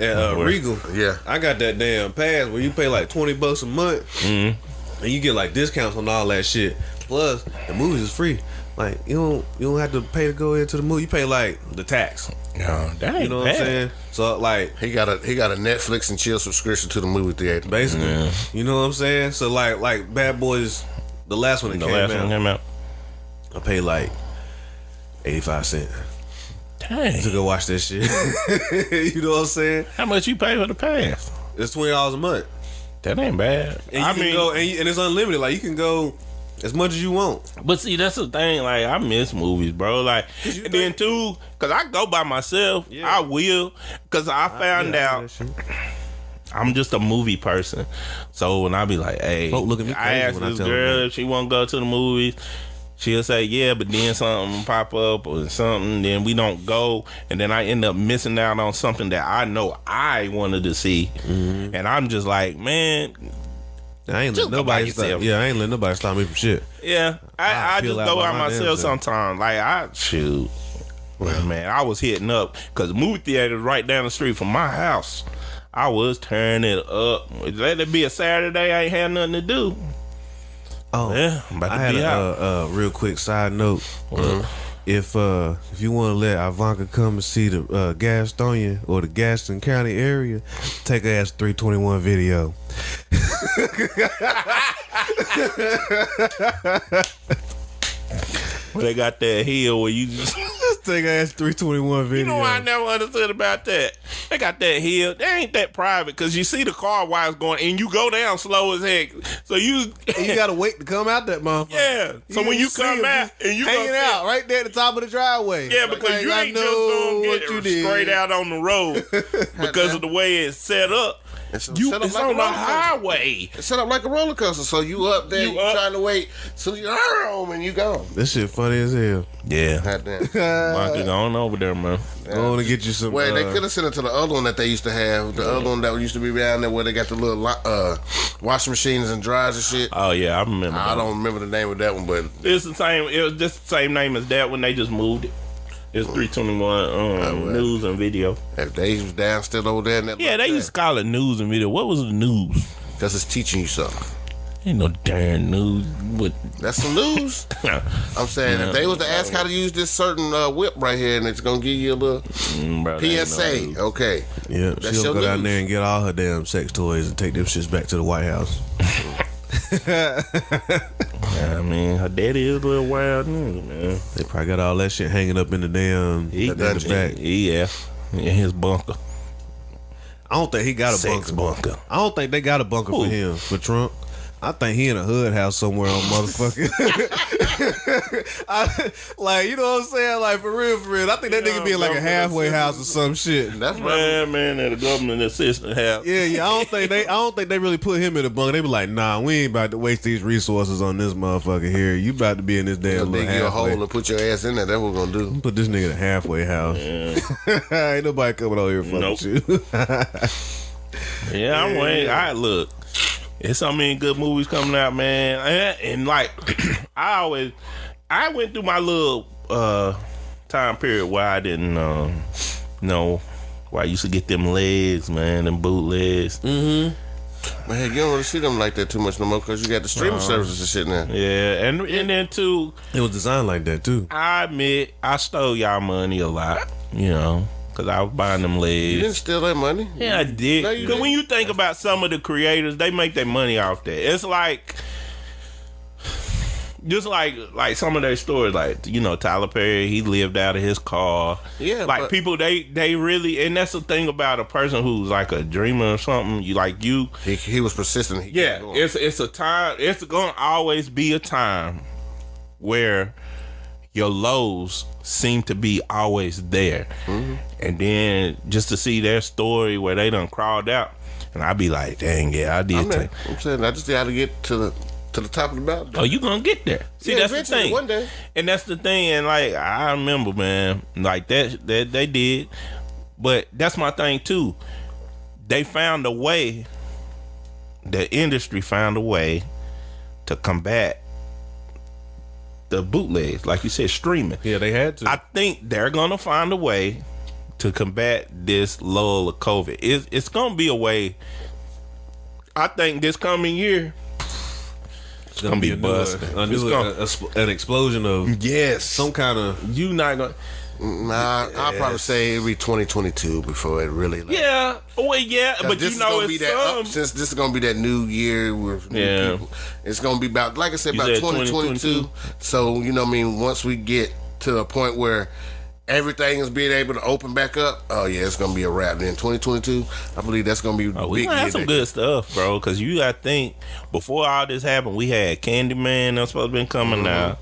Regal. Yeah. I got that damn pass where you pay like $20 a month, and you get like discounts on all that shit. Plus, the movies is free. Like you don't have to pay to go into the movie. You pay like the tax. No, that ain't You know what bad. I'm saying? So like He got a Netflix and chill subscription to the movie theater. basically, you know what I'm saying? So like Bad Boys, the last one that The came last out, one came out. I paid like 85 cents to Dang. go watch that shit. You know what I'm saying? How much you pay for the pass? It's $20 a month, That ain't bad. and you can go and it's unlimited. Like you can go as much as you want. But see, that's the thing. Like, I miss movies, bro. Like, and then too, cause I go by myself. Yeah. I will, cause I found out I'm just a movie person. So when I be like, hey, Folk look at me I crazy asked when I this tell them girl that. if she want to go to the movies. She'll say, yeah, but then something pop up or something, then we don't go, and then I end up missing out on something that I know I wanted to see. And I'm just like, man, I ain't Just let go by nobody stop. yourself. Yeah, I ain't let nobody stop me from shit. yeah, I feel just out go by out my damn myself self. sometimes. Like, shoot. Man, I was hitting up because the movie theater is right down the street from my house. I was turning it up. Let it be a Saturday, I ain't had nothing to do. Oh, Yeah, I'm about to I had be out. a real quick side note. If you want to let Ivanka come and see the Gastonia or the Gaston County area, take her ass 321 video. Where they got that hill where you just... Take her ass 321 video. You know what I never understood about that? They got that hill. They ain't that private because you see the car while it's going and you go down slow as heck. So you... And you gotta wait to come out that motherfucker. yeah. So when you see come him out just and you hanging gonna out right there at the top of the driveway. Yeah, because Like, you I ain't just know gonna what get you it did. straight out on the road because of the way it's set up. It's You, set up it's like a on the roller coaster. highway. It's set up like a roller coaster. So you up there, You you up. trying to wait. So you home and you gone. This shit funny as hell. Yeah. Goddamn. Monkey going over there, man. Go on and get you some. Well, they could have sent it to the other one that they used to have. The other one that used to be around there where they got the little washing machines and dryers and shit. Oh, yeah, I remember I that. don't remember the name of that one, but It's the same. It was just the same name as that when they just moved it. It's 321 news and video. if they was down still over there in that Yeah, they used to call it news and video. What was the news? because it's teaching you something. Ain't no darn news. What? That's some news. I'm saying if they was to ask how to use this certain whip right here, and it's gonna give you a little Bro, that ain't no PSA. news. Okay, Yeah, That's she'll your go down news. there and get all her damn sex toys and take them shits back to the White House. I mean, her daddy is a little wild nigga, man. They probably got all that shit hanging up in the damn He, in the back. Yeah, in his bunker. I don't think he got a Sex bunker. bunker. I don't think they got a bunker Who? for him, for Trump. I think he in a hood house somewhere on motherfucking. Like, you know what I'm saying? Like, for real. I think that nigga be in like a halfway house or some shit. that's right. Man, at the government assistant house. Yeah. I don't think they really put him in a bunker. They be like, nah, we ain't about to waste these resources on this motherfucker here. You about to be in this They'll damn little dig you a hole halfway. and put your ass in there. That's what we're gonna do. Put this nigga in a halfway house. Ain't nobody coming over here fucking Nope. you. Yeah, I'm waiting. I look. It's so many good movies coming out, man. And like, I went through my little time period where I didn't know where I used to get them legs, man, them bootlegs. Man, you don't really see them like that too much no more because you got the streaming services and shit now. Yeah, and then too, It was designed like that too. I admit I stole y'all money a lot, you know, because I was buying them You legs. didn't steal that money. Yeah, I did. No, you Because when didn't. you think about some of the creators, they make their money off that. It's like, just like some of their stories, like, you know, Tyler Perry, he lived out of his car. Yeah, like but- people, they really, and that's the thing about a person who's like a dreamer or something. You. He was persistent. He Yeah, kept going. it's a time. It's gonna always be a time where your lows seem to be always there, and then just to see their story where they done crawled out, and I be like, dang, yeah, I did. I'm saying I just got to get to to the top of the mountain. Oh, you gonna get there. See, Yeah, that's the eventually, thing. one day. And that's the thing. And like I remember, man, like that they did. But that's my thing too. They found a way. The industry found a way to combat the bootlegs, like you said, streaming. Yeah, they had to. I think they're gonna find a way to combat this lull of COVID. It's gonna be a way. I think this coming year, it's gonna be busting. An explosion of Yes, some kind of. you not gonna. Nah, I'll probably say it'll be 2022 before it really. Like, Yeah, well, yeah, but this you know is gonna it's be that some. since this is gonna be that new year with new people. It's gonna be about, like I said, You about said 2022. So you know what I mean. Once we get to a point where everything is being able to open back up, oh yeah, it's gonna be a wrap. Then 2022, I believe that's gonna be Oh, we big. gonna have year some that- good stuff, bro. Because you gotta think, before all this happened, we had Candyman that's supposed to been coming out.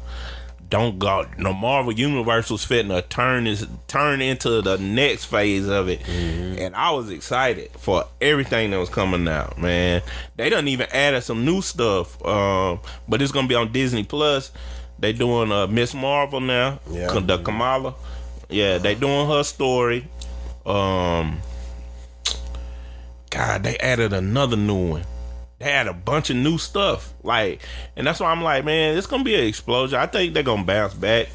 Don't go. The Marvel Universe was fitting to turn into the next phase of it, and I was excited for everything that was coming out. Man, they done even added some new stuff, but it's gonna be on Disney Plus. They doing Miss Marvel now, Yeah. the Kamala. Yeah, they doing her story. God, they added another new one. They had a bunch of new stuff, like, and that's why I'm like, man, it's gonna be an explosion. I think they're gonna bounce back.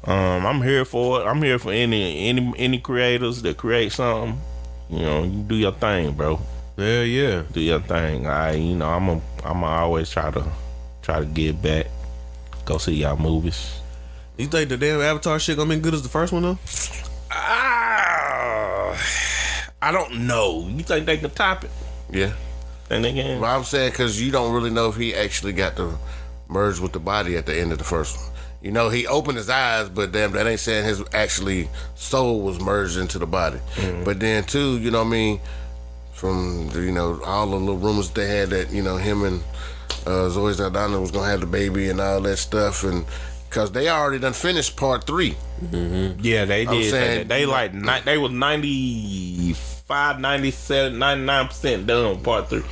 I'm here for it. I'm here for any creators that create something. You know, you do your thing, bro. Yeah. Do your thing. I'm always try to give back. Go see y'all movies. You think the damn Avatar shit gonna be good as the first one though? I don't know. You think they can top it? Yeah. Think they can? Well, I'm saying because you don't really know if he actually got to merge with the body at the end of the first one. You know, he opened his eyes, but damn, that ain't saying his actually soul was merged into the body. But then too, you know what I mean, from the, you know, all the little rumors they had that, you know, him and Zoe Saldana was gonna have the baby and all that stuff, and because they already done finished part 3. Yeah, they I'm did. saying, They like they was 95, 97, 99% done on part 3.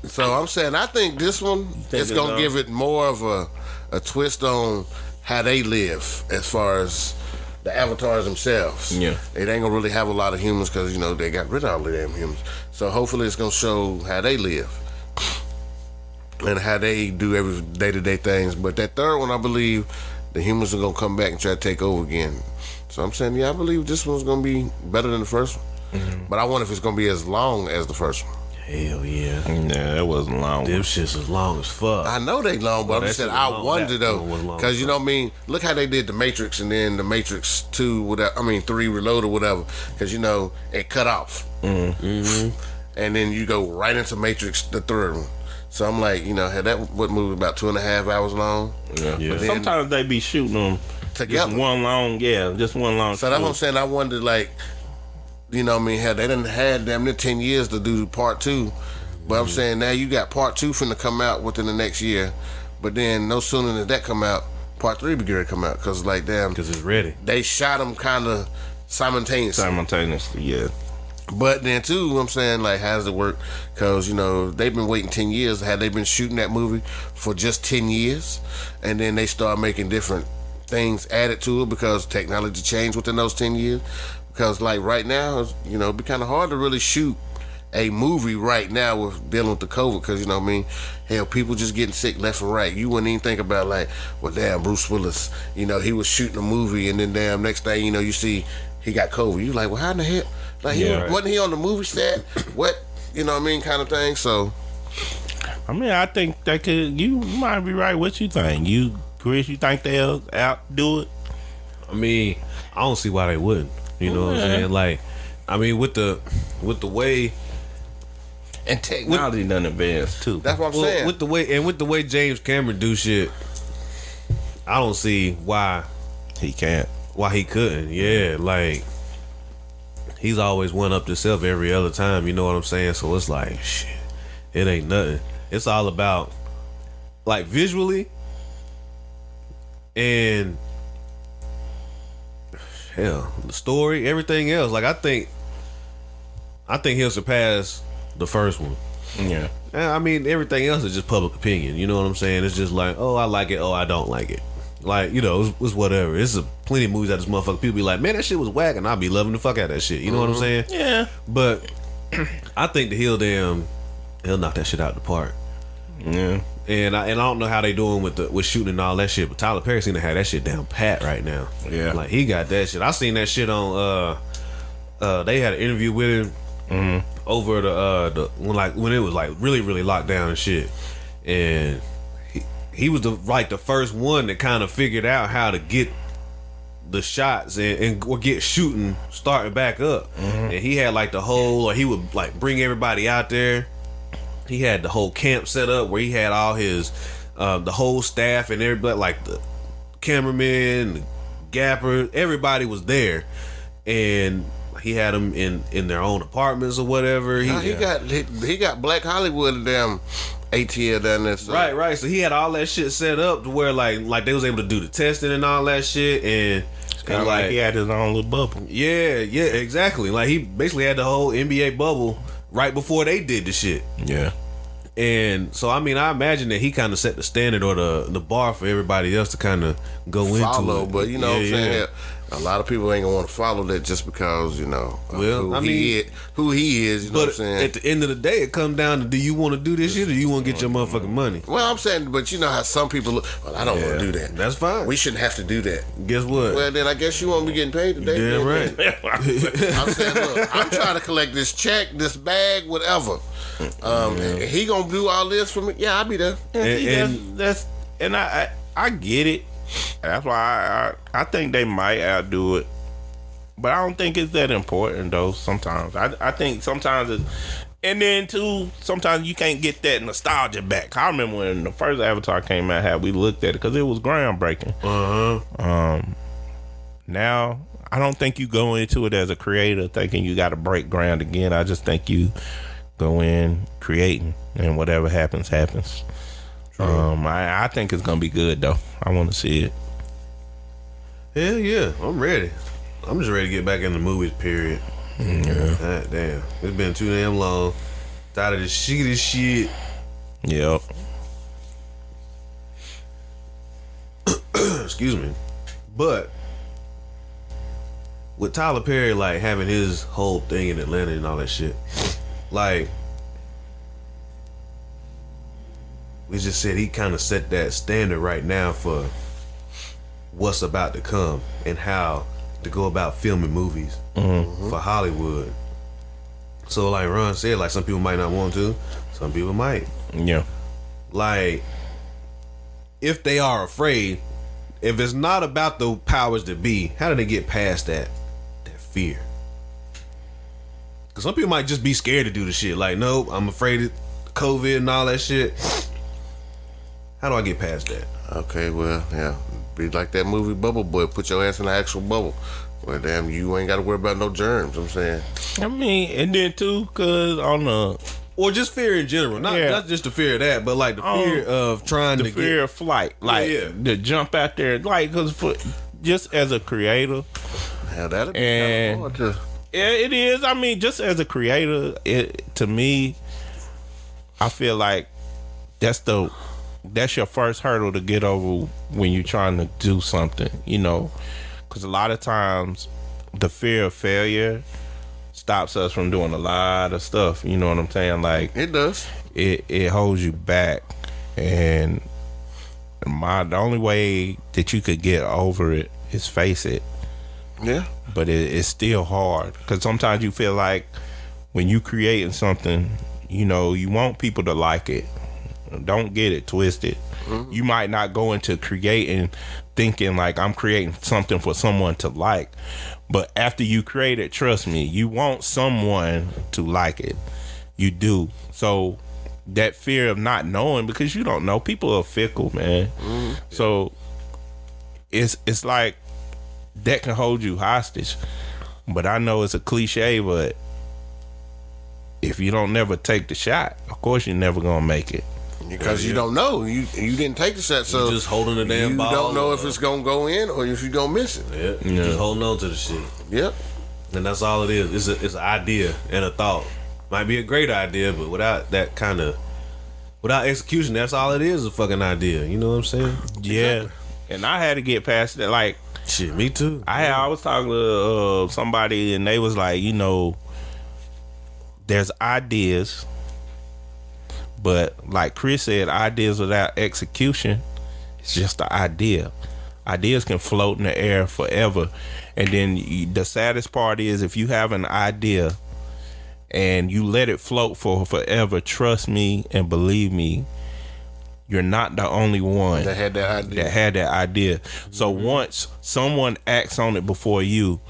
So I'm saying I think this one is it's gonna give it more of a twist on how they live as far as the avatars themselves. Yeah. It ain't gonna really have a lot of humans because, you know, they got rid of all the damn humans. So hopefully it's gonna show how they live and how they do every day-to-day things. But that third one, I believe the humans are gonna come back and try to take over again. So I'm saying, yeah, I believe this one's gonna be better than the first one. But I wonder if it's gonna be as long as the first one. Hell yeah. Yeah, that wasn't long. Them shits is long as fuck. I know they long, but I'm that just saying, shit was I long. wonder That though, one was long because you as know what I mean. Look how they did the Matrix and then the Matrix 2, whatever. I mean 3 Reload or whatever, because you know it cut off, and then you go right into Matrix the third one. So I'm like, you know, had that what movie about 2.5 hours long? Yeah. Yeah. But sometimes they be shooting them Together. just one long. So that's what I'm saying. I wondered, like, you know what I mean, how they done had damn near 10 years to do part 2. But I'm saying now you got part 2 finna come out within the next year. But then no sooner than that come out, part 3 be ready to come out. Because, like, damn, Because it's ready. they shot them kind of simultaneously. simultaneously. Yeah. But then, too, I'm saying, like, how does it work? Because, you know, they've been waiting 10 years. Had they been shooting that movie for just 10 years? And then they start making different things added to it because technology changed within those 10 years. Because, like, right now, it's, you know, it'd be kind of hard to really shoot a movie right now with dealing with the COVID, because, you know what I mean, hell, people just getting sick left and right. You wouldn't even think about, like, well, damn, Bruce Willis, you know, he was shooting a movie and then damn, next thing you know, you see he got COVID. You like, well, how in the hell? Like, wasn't he on the movie set? What? You know what I mean, kind of thing. So I mean, I think they could. You might be right. What you think? Chris, you think they'll outdo it? I mean, I don't see why they wouldn't. You know what I'm saying? Like, I mean, with the way And technology done advanced too. that's what I'm saying. with the way James Cameron do shit, I don't see why He can't. he couldn't. Yeah, like he's always one up himself every other time. You know what I'm saying? So it's like shit. It ain't nothing. It's all about like visually and hell the story, everything else. Like I think he'll surpass the first one. Yeah. I mean, everything else is just public opinion. You know what I'm saying? It's just like, oh, I like it. Oh, I don't like it. Like, you know, it's whatever. It's plenty of movies that this motherfucker people be like, man, that shit was whack, and I'll be loving the fuck out of that shit. You know what I'm saying? Yeah. But I think the he'll knock that shit out the park. Yeah. And I don't know how they doing with shooting and all that shit, but Tyler Perry seem to have that shit down pat right now. Yeah. Like he got that shit. I seen that shit on they had an interview with him over the when it was like really, really locked down and shit. And he was the first one that kind of figured out how to get the shots and or get shooting starting back up. And he had like the whole, or he would like bring everybody out there. He had the whole camp set up where he had all his the whole staff and everybody, like the cameramen, the gapper, everybody was there, and he had them in their own apartments or whatever. He got Black Hollywood and damn ATL down there. So. Right. So he had all that shit set up to where like they was able to do the testing and all that shit, and Kind of like he had his own little bubble. Yeah, exactly. Like he basically had the whole NBA bubble right before they did the shit. Yeah. And so I mean, I imagine that he kind of set the standard or the bar for everybody else to kind of go follow, into it. But you know what I'm saying? Yeah. A lot of people ain't gonna want to follow that just because, you know, who he is, you know what I'm saying? At the end of the day, it comes down to, do you want to do this shit or do you want to get your motherfucking money? Well, I'm saying, but you know how some people look, well, I don't want to do that. That's fine. We shouldn't have to do that. Guess what? Well, then I guess you won't be getting paid today. Damn right. I'm saying, look, I'm trying to collect this check, this bag, whatever. He gonna do all this for me? Yeah, I'll be there. And I get it. That's why I think they might outdo it, but I don't think it's that important though. Sometimes I think sometimes it's, and then too sometimes you can't get that nostalgia back. I remember when the first Avatar came out, how we looked at it because it was groundbreaking. Now I don't think you go into it as a creator thinking you got to break ground again. I just think you go in creating, and whatever happens. I think it's gonna be good though. I want to see it. Hell yeah, I'm ready. I'm just ready to get back in the movies. Period. Yeah. God damn, it's been too damn long. Tired of this shit. Yep. Excuse me, but with Tyler Perry like having his whole thing in Atlanta and all that shit, like. We just said he kind of set that standard right now for what's about to come and how to go about filming movies for Hollywood. So like Ron said, like some people might not want to, some people might. Yeah. Like if they are afraid, if it's not about the powers that be, how do they get past that fear? Because some people might just be scared to do the shit. Like, nope, I'm afraid of COVID and all that shit. How do I get past that? Okay, well, yeah. Be like that movie Bubble Boy. Put your ass in the actual bubble. Well, damn, you ain't got to worry about no germs, I'm saying. I mean, and then too, cause on the... Or just fear in general. Not just the fear of that, but like the fear of trying to get... The fear of flight. Like, to jump out there. Like, cause just as a creator... Hell, that'd be and hard to... Yeah, it is. I mean, just as a creator, to me, I feel like that's your first hurdle to get over when you're trying to do something, you know, because a lot of times the fear of failure stops us from doing a lot of stuff. You know what I'm saying? Like it does. It holds you back, and the only way that you could get over it is face it. Yeah, but it's still hard because sometimes you feel like when you creating something, you know, you want people to like it. Don't get it twisted. You might not go into creating thinking like I'm creating something for someone to like, but after you create it, trust me, you want someone to like it. You do. So that fear of not knowing, because you don't know, people are fickle, man. So it's like that can hold you hostage. But I know it's a cliche, but if you don't never take the shot, of course you're never gonna make it. Because you don't know. You didn't take the shot, so you're just holding the damn ball. You don't know if it's gonna go in or if you're gonna miss it. Yeah, you're just holding on to the shit. Yep. And that's all it is. It's an idea and a thought. Might be a great idea, but without that kind of without execution, that's all it is a fucking idea. You know what I'm saying? Yeah. And I had to get past that. Like, Shit, me too. I was talking to somebody, and they was like, you know, there's ideas, but like Chris said, ideas without execution, it's just the idea. Ideas can float in the air forever. And then the saddest part is if you have an idea and you let it float for forever, trust me and believe me, you're not the only one That had that idea. So once someone acts on it before you,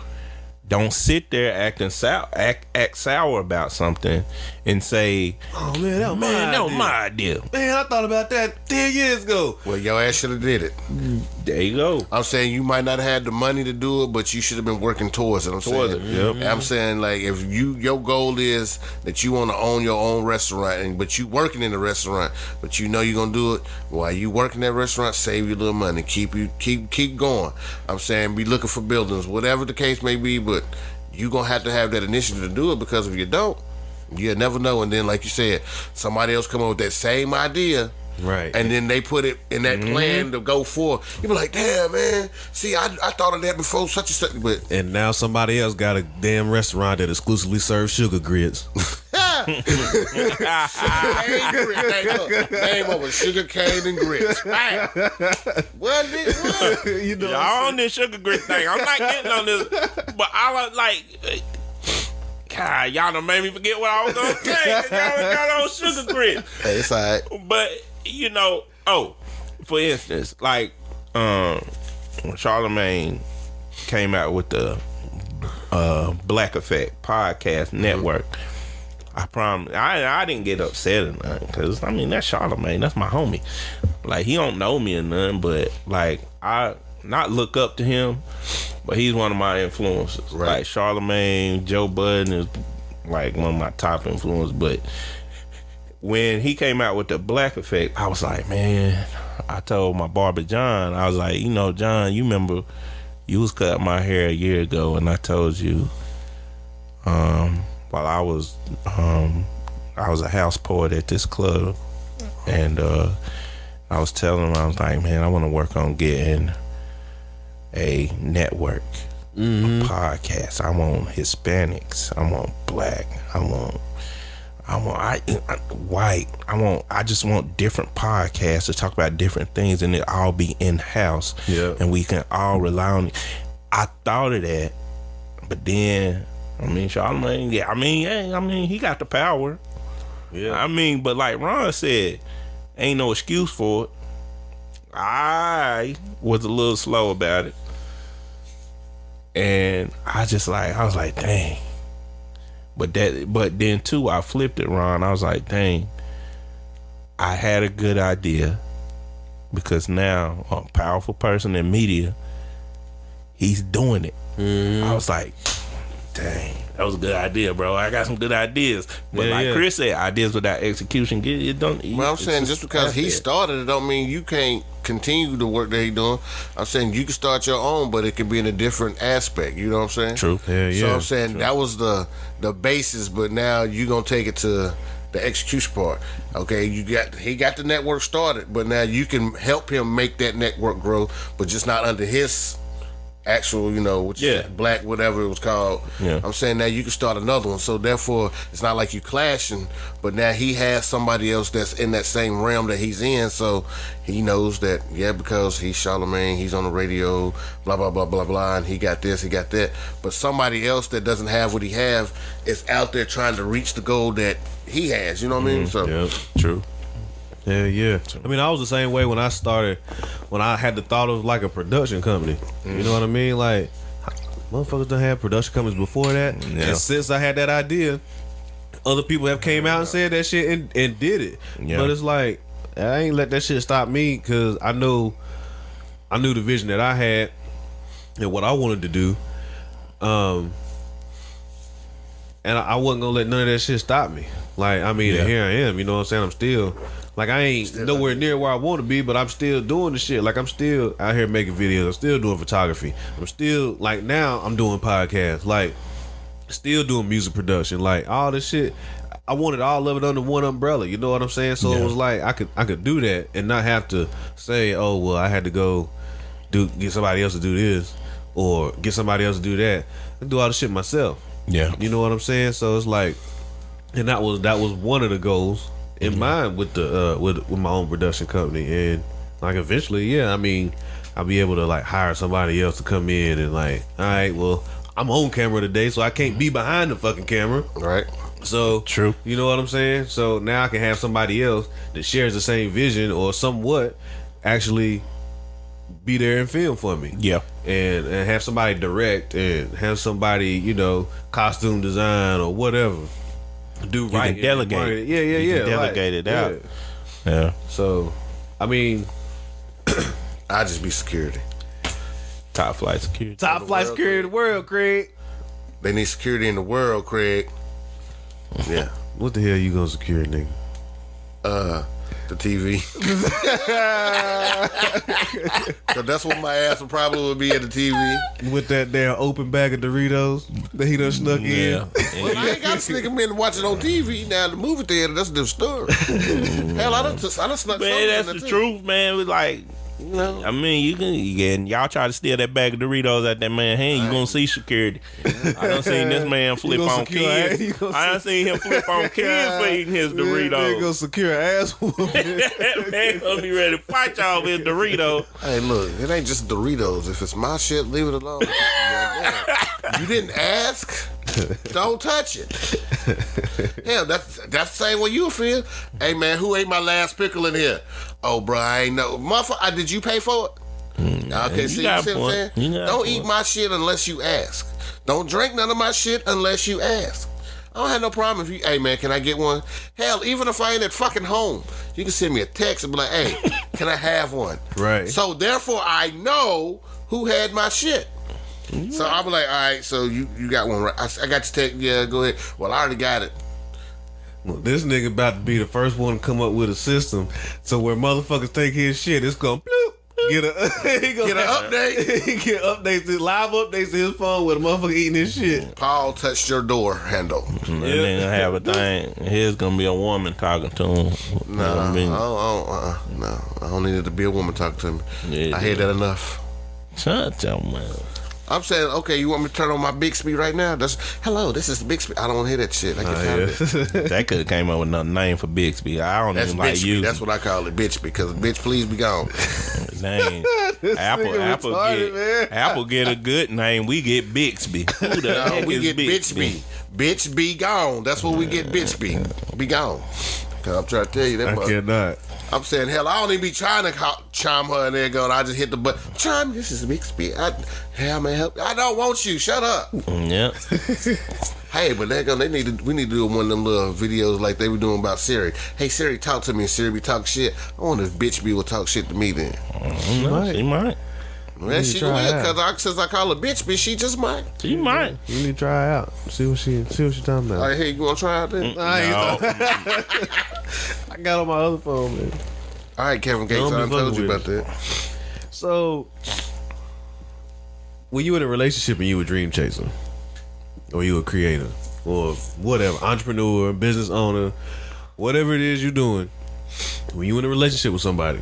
don't sit there acting act sour about something and say, Oh man, that was "Man, that was my idea." Man, I thought about that 10 years ago. Well, your ass should have did it. There you go. I'm saying you might not have had the money to do it, but you should have been working towards it. I'm saying, Yep. I'm saying like if your goal is that you want to own your own restaurant, but you working in the restaurant, but you know you're gonna do it while you working that restaurant, save you a little money, keep going. I'm saying be looking for buildings, whatever the case may be, but you gonna have to have that initiative to do it because if you don't, you'll never know. And then like you said, somebody else come up with that same idea. Right. And then they put it in that plan to go for. You be like, damn, man. See, I thought of that before such and such. But And now somebody else got a damn restaurant that exclusively serves sugar grits. name over sugar cane and grits. Right. What? You know, Y'all on this sugar grit thing. I'm not getting on this, but I was like, God, y'all done made me forget what I was gonna say. 'Cause y'all got on sugar grit. Hey, it's all right. But you know, for instance, like when Charlemagne came out with the Black Effect podcast network, I promise I didn't get upset or nothing, because I mean that's Charlemagne, that's my homie. Like he don't know me or nothing, but like I not look up to him, but he's one of my influences. Right. Like Charlemagne, Joe Budden is like one of my top influences. But when he came out with the Black Effect, I was like, man, I told my barber John, I was like, you know, John, you remember you was cutting my hair a year ago, and I told you, while I was a house poet at this club, and I was telling him, I was like, man, I want to work on getting a network, a podcast. I want Hispanics. I want black. I want white. I just want different podcasts to talk about different things, and it all be in house. Yeah. And we can all rely on it. I thought of that, but then I mean, Charlemagne, he got the power. Yeah. I mean, but like Ron said, ain't no excuse for it. I was a little slow about it. And I was like, dang. But then too, I flipped it, Ron. I was like, dang, I had a good idea, because now a powerful person in media, he's doing it. I was like, dang, that was a good idea, bro. I got some good ideas. But Yeah, like yeah. Chris said, ideas without execution, Well, I'm saying just because he started it don't mean you can't continue the work that he doing. I'm saying you can start your own, but it can be in a different aspect. You know what I'm saying? True. Yeah, So yeah. I'm saying that was the basis, but now you gonna take it to the execution part. Okay, he got the network started, but now you can help him make that network grow, but just not under his actual, which is black, whatever it was called. Yeah. I'm saying now you can start another one. So therefore, it's not like you clashing, but now he has somebody else that's in that same realm that he's in. So he knows that, because he's Charlemagne, he's on the radio, blah, blah, blah, blah, blah, and he got this, he got that. But somebody else that doesn't have what he have is out there trying to reach the goal that he has. You know what I mean? So Yeah. True. Yeah, yeah. I mean, I was the same way when I started, when I had the thought of like a production company. You know what I mean? Like, motherfuckers done had production companies before that. Yeah. And since I had that idea, other people have came out and said that shit and did it. Yeah. But it's like, I ain't let that shit stop me, because I knew the vision that I had and what I wanted to do. And I wasn't gonna let none of that shit stop me. Like, I mean, Yeah. here I am, you know what I'm saying? I'm still, like, I ain't nowhere near where I want to be, but I'm still doing the shit. Like, I'm still out here making videos. I'm still doing photography. I'm still, like, now I'm doing podcasts. Like, still doing music production. Like, all this shit. I wanted all of it under one umbrella. You know what I'm saying? So it was like I could do that and not have to say, oh well, I had to go get somebody else to do this or get somebody else to do that. I do all the shit myself. Yeah. You know what I'm saying? So it's like, and that was one of the goals in mind with the with my own production company, and like eventually, yeah, I mean, I'll be able to like hire somebody else to come in and like, all right, well, I'm on camera today, so I can't be behind the fucking camera. Right. So True. You know what I'm saying? So now I can have somebody else that shares the same vision or somewhat actually be there and film for me. Yeah. And have somebody direct and have somebody, you know, costume design or whatever. Do You right. can delegate. Yeah. You can delegate it out. Yeah. So, I mean, I just be security. Top flight security. top flight security in the world, Craig. They need security in the world, Craig. Yeah. What the hell you gonna secure, nigga? The TV. Cause that's what my ass would probably be at the TV. With that damn open bag of Doritos that he done snuck Yeah. in. Well, I ain't got to sneak them in and watch it on TV. Now the movie theater, that's a different story. Hell, I done snuck Man, that's something in the there, too. truth, man. We like, You know? I mean, and y'all try to steal that bag of Doritos out that man's hand, you gonna see security. I done seen this man flip gonna on secure kids. you gonna I done seen him flip on kids for eating his They Doritos. gonna secure ass whooping. That man gonna be ready to fight y'all with Doritos. Hey, look, it ain't just Doritos. If it's my shit, leave it alone. Yeah. You didn't ask, don't touch it. Hell, that's the same way you feel. Hey, man, who ate my last pickle in here? Oh, bro, I ain't know. Motherfucker, did you pay for it? Okay, you see got what I'm a saying? point. You got a Don't point. eat my shit unless you ask. Don't drink none of my shit unless you ask. I don't have no problem if you, hey man, can I get one? Hell, even if I ain't at fucking home, you can send me a text and be like, hey, can I have one? Right. So therefore I know who had my shit. So I'll be like, all right, so you got one, right? I got your text, yeah, go ahead. Well, I already got it. Well, this nigga about to be the first one to come up with a system so where motherfuckers take his shit, it's gonna bloop. Get an update. He get updates, live updates to his phone with a motherfucker eating his shit. Paul touched your door handle. And then gonna have a thing. Here's gonna be a woman talking to him. You know what I mean? No, I don't need it to be a woman talking to me. Yeah, I hear that enough. Shut your mouth. I'm saying, okay, you want me to turn on my Bixby right now? Hello, this is Bixby. I don't want to hear that shit. I get tired of it. That could have came up with another name for Bixby. I don't That's even like Bixby. you. That's what I call it, Bixby. Because bitch, please be gone. Name. nigga retarded, man. Apple get a good name. We get Bixby. Who the No, heck we is get Bixby. Bitch, be gone. That's what we get, Bixby. Be gone. Cause I'm trying to tell you that. I cannot. I'm saying, hell, I don't even be trying to chime her in there going, I just hit the button. Chime, this is Bixby. Hell, man, help. I don't want you. Shut up. Yeah. Hey, but we need to do one of them little videos like they were doing about Siri. Hey, Siri, talk to me. And Siri be talking shit. I wonder if Bitchby will talk shit to me then. She might. Well, she will, try it because since I call her Bitchby, she just might. She might. You need to try her out. See what she talking about. All right, hey, you want to try out then? No. I got on my other phone, man. All right, Kevin Gates, Don't I be told you fucking about with that. So, when you in a relationship and you a dream chaser, or you a creator, or whatever, entrepreneur, business owner, whatever it is you're doing, when you in a relationship with somebody,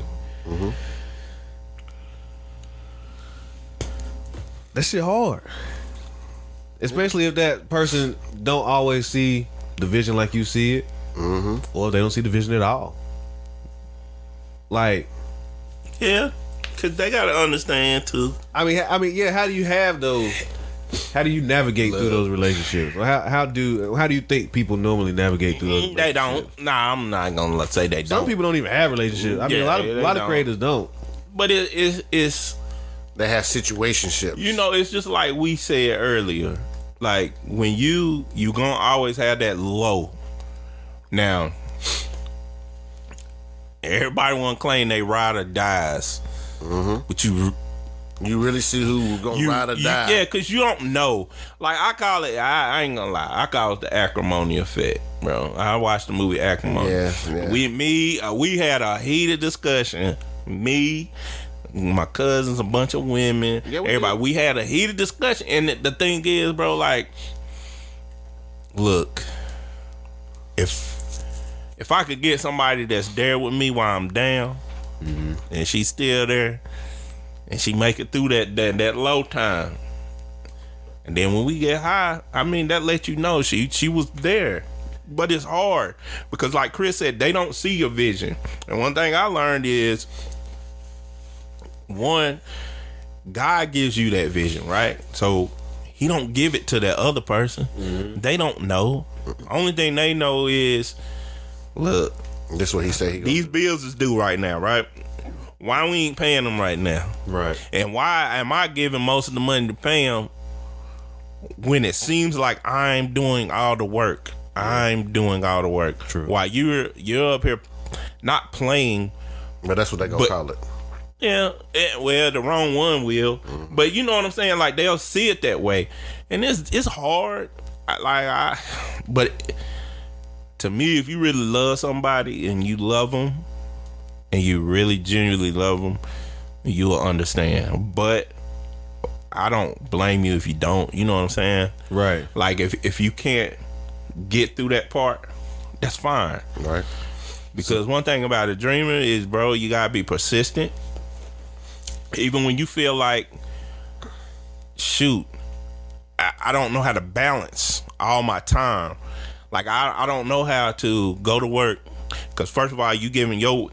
that shit hard. Especially if that person don't always see the vision like you see it, or they don't see the vision at all. Like, Yeah. Cause they gotta understand too. I mean, yeah. How do you have those? How do you navigate through those relationships? Or how do you think people normally navigate through those? They don't. Nah, I'm not gonna say they Some don't. people don't even have relationships. I mean, Yeah, a they lot of don't. creators don't. But it's They have situationships. you know, it's just like we said earlier. Like when you gonna always have that low. Now, everybody want to claim they ride or dies, but you really see who gonna ride or die. yeah, because you don't know. Like I call it, I ain't gonna lie, I call it the acrimony effect, bro. I watched the movie Acrimony. Yeah. We had a heated discussion. Me, my cousins, a bunch of women, Yeah, everybody. We had a heated discussion, and the thing is, bro, like, look, if I could get somebody that's there with me while I'm down, and she's still there, and she make it through that low time, and then when we get high, I mean, that lets you know she was there. But it's hard because, like Chris said, they don't see your vision. And one thing I learned is, one, God gives you that vision, right? So he don't give it to that other person. They don't know. Only thing they know is, look, This is what he said. these bills is due right now, right? Why we ain't paying them right now? Right. And why am I giving most of the money to pay them when it seems like I'm doing all the work? I'm doing all the work. True. While you're up here not playing. But that's what they gonna call it. Yeah, well, the wrong one will. But you know what I'm saying? Like, they'll see it that way. And it's hard. But to me, if you really love somebody and you love them and you really genuinely love them, you'll understand. But I don't blame you if you don't. You know what I'm saying? Right. Like, if you can't get through that part, that's fine. Right. Because one thing about a dreamer is, bro, you gotta be persistent. Even when you feel like, shoot, I don't know how to balance all my time. Like, I don't know how to go to work. Because first of all, you giving your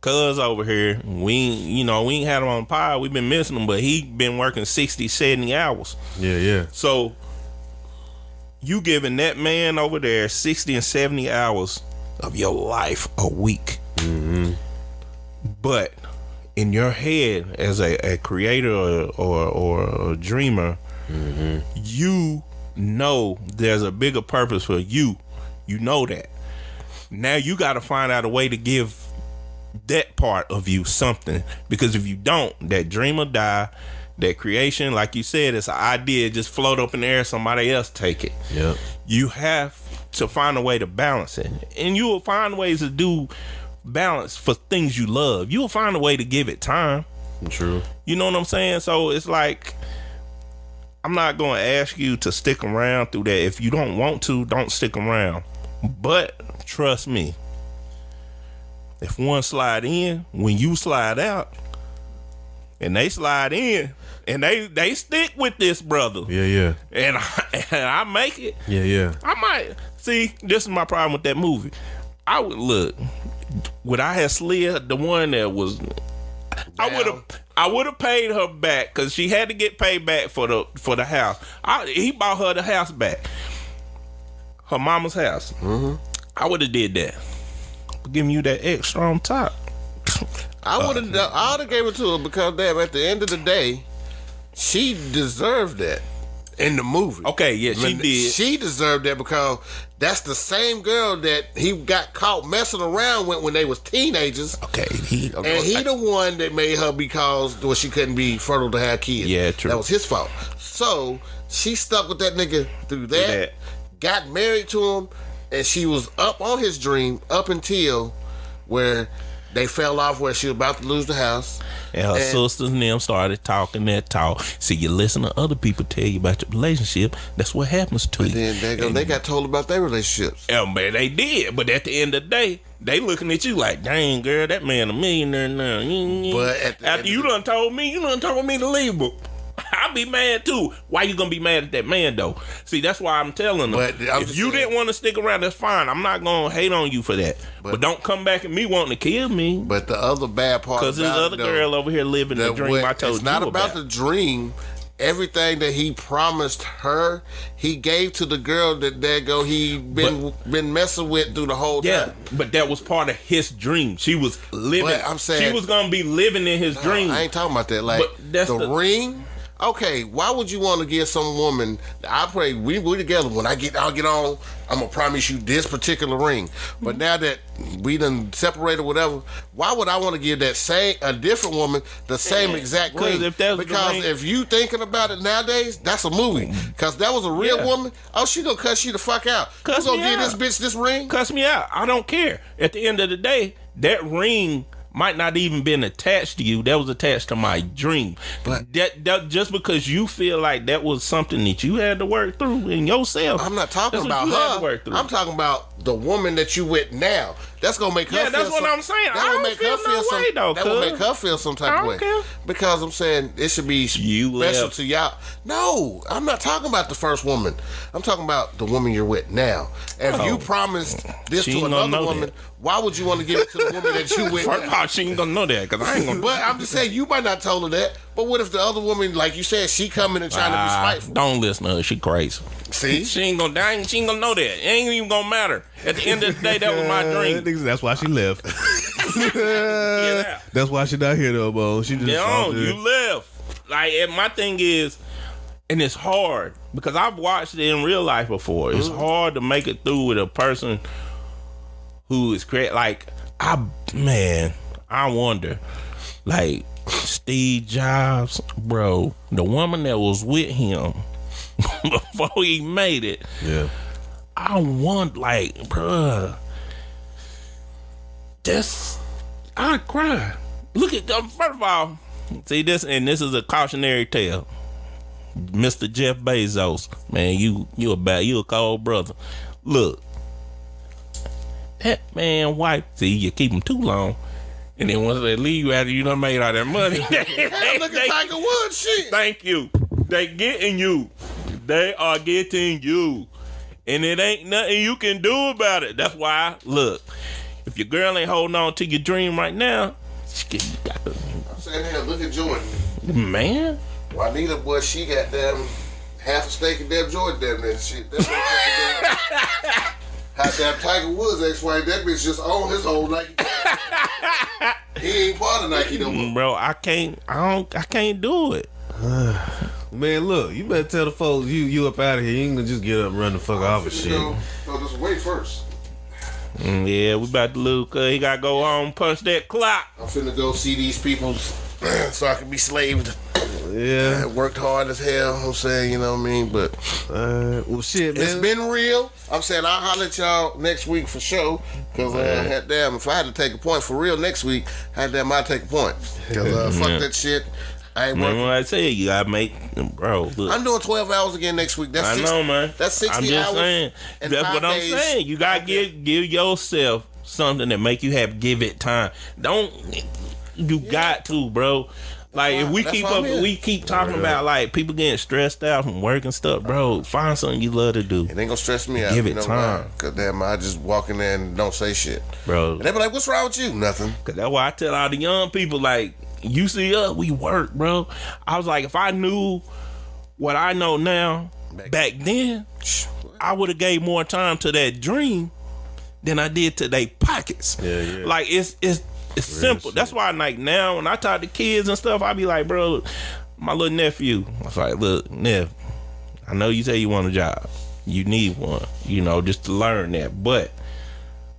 cuz over here, we ain't had him on pod. We've been missing him, but he been working 60, 70 hours. Yeah. So you giving that man over there 60 and 70 hours of your life a week. But in your head, as a creator or a dreamer, you know there's a bigger purpose for you. You know that. Now you got to find out a way to give that part of you something. Because if you don't, that dream will die. That creation, like you said, it's an idea, just float up in the air, somebody else take it. Yep. You have to find a way to balance it. And you will find ways to do balance for things you love. You will find a way to give it time. True. You know what I'm saying? So it's like, I'm not going to ask you to stick around through that. If you don't want to, don't stick around. But trust me, if one slide in, when you slide out, and they slide in, and they stick with this brother, Yeah. and I make it, Yeah. I might see. This is my problem with that movie. I would I have slid the one that was, I would have paid her back because she had to get paid back for the house. He bought her the house back, her mama's house. I would have did that, but giving you that extra on top. I would have gave it to her because damn, at the end of the day, she deserved that in the movie. Okay, yeah, she did. She deserved that because that's the same girl that he got caught messing around with when they was teenagers. Okay, And he the one that made her because she couldn't be fertile to have kids. Yeah, true. That was his fault. So she stuck with that nigga through that. Got married to him, and she was up on his dream up until where they fell off, where she was about to lose the house. And her sisters and them started talking that talk. See, you listen to other people tell you about your relationship. That's what happens to you. Then they got told about their relationships. Yeah, man, they did. But at the end of the day, they looking at you like, dang, girl, that man a millionaire now. But after you done told me to leave him. I'll be mad too. Why you gonna be mad at that man though? See, that's why I'm telling them. But if you didn't want to stick around, that's fine. I'm not gonna hate on you for that. But don't come back at me wanting to kill me. But the other bad part, Because there's other girl over here living the dream I told you about. It's not about the dream. Everything that he promised her, he gave to the girl that he been messing with through the whole time. But that was part of his dream. She was living. But I'm saying she was gonna be living in his dream. I ain't talking about that. Like that's the ring. Okay, why would you want to give some woman? I pray we together. When I'll get on, I'm gonna promise you this particular ring. But now that we done separated, whatever, why would I want to give a different woman the same exact ring? Because if you thinking about it nowadays, that's a movie. Because that was a real woman. Oh, she gonna cuss you the fuck out. You gonna give this bitch this ring? Cuss me out. I don't care. At the end of the day, that ring might not even been attached to you. That was attached to my dream. But that just because you feel like that was something that you had to work through in yourself. I'm not talking that's about what you had to work her. through. I'm talking about the woman that you with now. That's gonna make her. Yeah, feel that's what some- I'm saying. That I will don't make feel her no feel some. way, though, That will cuz. make her feel some type I of don't way. care. Because I'm saying it should be You special left. to y'all. No, I'm not talking about the first woman. I'm talking about the woman you're with now. If you promised this She to ain't gonna another know woman, that. why would you want to give it to the woman that you with? First of now? all, she ain't gonna know that because I ain't gonna. But I'm just saying, you might not told her that. But what if the other woman, like you said, she coming and trying to be spiteful? Don't listen to her. She crazy. See? She ain't gonna die. She ain't gonna know that. It ain't even gonna matter. At the end of the day, that was my dream. That's why she left. Get out. That's why she not here no more. She just Get off on. there. You left. Like, and my thing is, and it's hard because I've watched it in real life before. It's hard to make it through with a person who is creative. Like, I wonder, like Steve Jobs, bro, the woman that was with him before he made it. Yeah. I want, like, bruh, I cry. Look at them. First of all, see this, and this is a cautionary tale. Mr. Jeff Bezos, man, you a cold brother. Look, that man wife, see, you keep him too long, and then once they leave you after you done made all that money, Look at Tiger Woods shit. thank you. They getting you. They are getting you. And it ain't nothing you can do about it. That's why, look, if your girl ain't holding on to your dream right now, you got to, I'm saying, hell, look at Jordan. man. Juanita, boy, she got damn half a steak of damn Jordan damn that shit. That motherfucker how damn Tiger Woods ex-wife, that bitch just owned his whole Nike. He ain't part of Nike no more. Bro, I can't do it. Man, look, you better tell the folks you up out of here. You ain't gonna just get up and run the fuck off of shit. No, just wait first. Yeah, we about to lose cause he gotta go home punch that clock. I'm finna go see these people so I can be slaved. Yeah. I worked hard as hell, I'm saying, you know what I mean? But Well, shit, man. it's been real. I'm saying I'll holler at y'all next week for sure. Because damn, if I had to take a point for real next week, I'd take a point. Because fuck that shit. I ain't Remember working. what I said? You gotta make, bro. Look, I'm doing 12 hours again next week. That's I 60, know, man. That's 60 I'm just hours. saying. and That's 5 what I'm days. saying. You gotta give yourself something that make you have give it time. Don't you got to, bro. Like if we That's keep why I'm up, here. we keep talking about like people getting stressed out from work and stuff, bro. Find something you love to do, It ain't gonna stress me out. Give it time. Because damn, I just walk in there and don't say shit. bro. And they be like, what's wrong with you? Nothing. Cause that's why I tell all the young people, like, you see us, we work, bro. I was like, if I knew what I know now back then, I would have gave more time to that dream than I did to their pockets. Yeah. Like it's simple. That's why like now when I talk to kids and stuff, I be like, bro, my little nephew. I was like, look, Nev, I know you say you want a job. You need one, just to learn that. But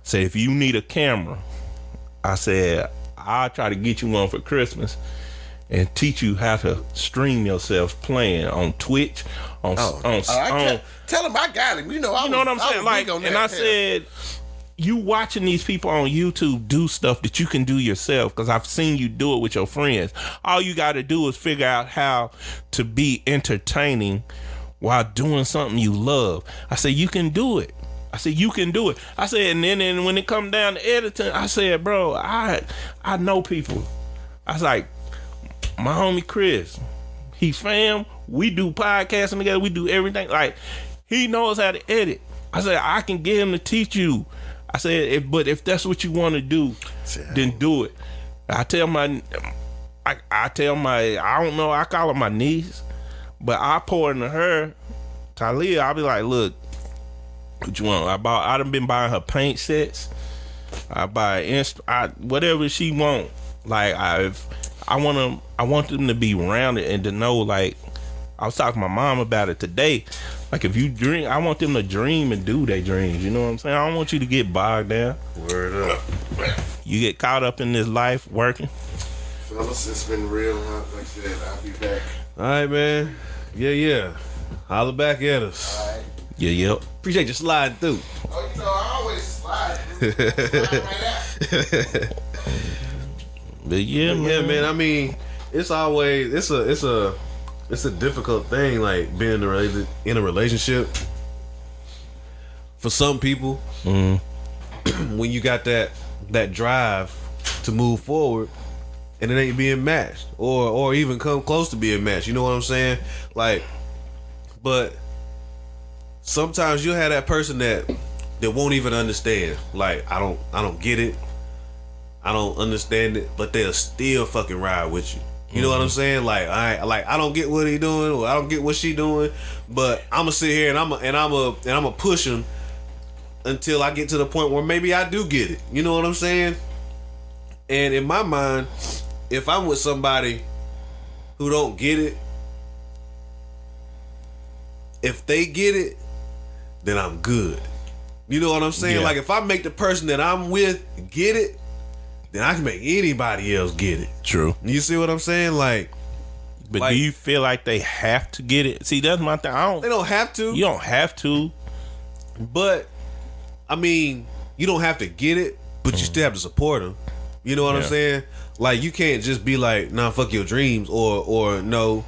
say if you need a camera, I said, I'll try to get you one for Christmas and teach you how to stream yourself playing on Twitch, on Tell him I got him. You know what I'm saying? Like, and I said, you watching these people on YouTube do stuff that you can do yourself because I've seen you do it with your friends. All you got to do is figure out how to be entertaining while doing something you love. I said, you can do it. I said, you can do it. I said, and then when it come down to editing, I said, bro, I know people. I was like, my homie Chris, he fam, we do podcasting together, we do everything. Like, he knows how to edit. I said, I can get him to teach you. I said, but if that's what you want to do, then do it. I tell my, I don't know, I call her my niece, but I pour into her, Talia, I'll be like, look, what you want? I done been buying her paint sets. I buy whatever she want. Like I want them to be rounded and to know. Like I was talking to my mom about it today. Like if you dream, I want them to dream and do their dreams. You know what I'm saying? I don't want you to get bogged down. Word up. You get caught up in this life working. Fellas, it's been real. Like I said, I'll be back. All right, man. Yeah. Holler back at us. All right. Yeah, yep. Appreciate you sliding through. Oh, I always slide. Slide right out. But yeah, man. I mean, it's always it's a difficult thing, like being in a relationship. For some people, when you got that drive to move forward, and it ain't being matched, or even come close to being matched. You know what I'm saying? Like, but sometimes you'll have that person that won't even understand. Like, I don't get it. I don't understand it, but they'll still fucking ride with you. You know what I'm saying? Like, I don't get what he doing, or I don't get what she doing, but I'ma sit here and I'ma push him until I get to the point where maybe I do get it. You know what I'm saying? And in my mind, if I'm with somebody who don't get it, if they get it, then I'm good. You know what I'm saying? Yeah. Like, if I make the person that I'm with get it, then I can make anybody else get it. True. You see what I'm saying? Like, But do you feel like they have to get it? See, that's my thing. They don't have to. You don't have to. But, I mean, you don't have to get it, but you still have to support them. You know what I'm saying? Like, you can't just be like, nah, fuck your dreams, or no,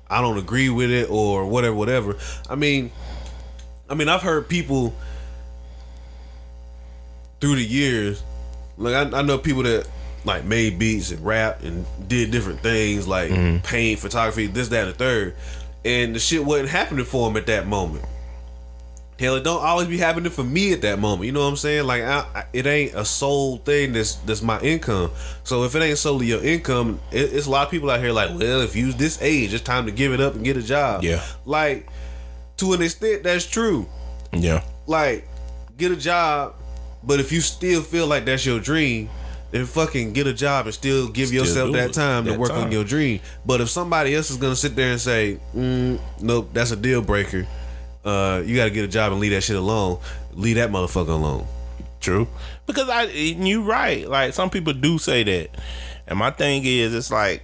I don't agree with it, or whatever. I mean, I've heard people through the years, like, I know people that, like, made beats and rap and did different things, like paint, photography, this, that, and the third, and the shit wasn't happening for them at that moment. Hell, it don't always be happening for me at that moment. You know what I'm saying? Like, it ain't a sole thing that's my income. So if it ain't solely your income, it's a lot of people out here like, well, if you're this age, it's time to give it up and get a job. Yeah. Like, to an extent, that's true. Yeah. Like, get a job, but if you still feel like that's your dream, then fucking get a job and still give yourself that time to work on your dream. But if somebody else is gonna sit there and say, nope, that's a deal breaker, you gotta get a job and leave that shit alone. Leave that motherfucker alone. True. Because you right. Like, some people do say that. And my thing is, it's like,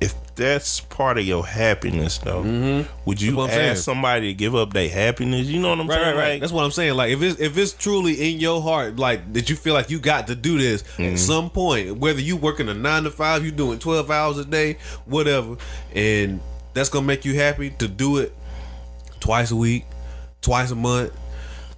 if that's part of your happiness, though, would you ask somebody to give up their happiness? You know what I'm saying? Right. Like, That's what I'm saying. Like, if it's truly in your heart, like, that you feel like you got to do this at some point, whether you working a 9 to 5, you doing 12 hours a day, whatever, and that's gonna make you happy to do it twice a week, twice a month,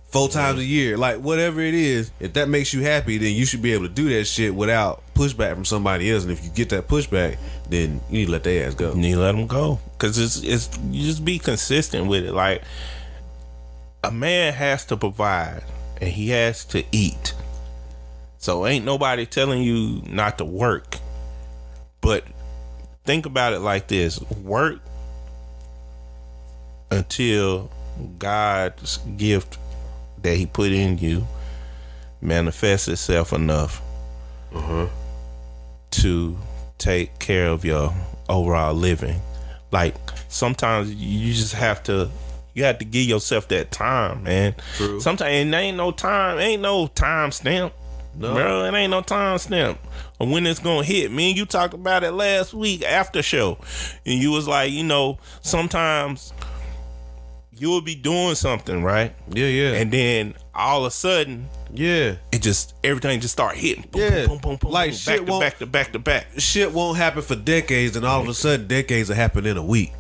4 times a year, like, whatever it is, if that makes you happy, then you should be able to do that shit without pushback from somebody else. And if you get that pushback, then you need to let their ass go. you need to let them go. Because it's you just be consistent with it. Like, a man has to provide and he has to eat. So ain't nobody telling you not to work. But think about it like this: work until God's gift that he put in you manifests itself enough to take care of your overall living. Like, sometimes you just have to give yourself that time, man. True. Sometimes it ain't no time stamp. No. Bro, it ain't no time stamp on when it's gonna hit. Me and you talked about it last week after show, and you was like, sometimes you'll be doing something, right? Yeah. And then all of a sudden, everything just start hitting. Boom, boom, boom, like, boom, shit back to back. Shit won't happen for decades, and all of a sudden, decades will happen in a week.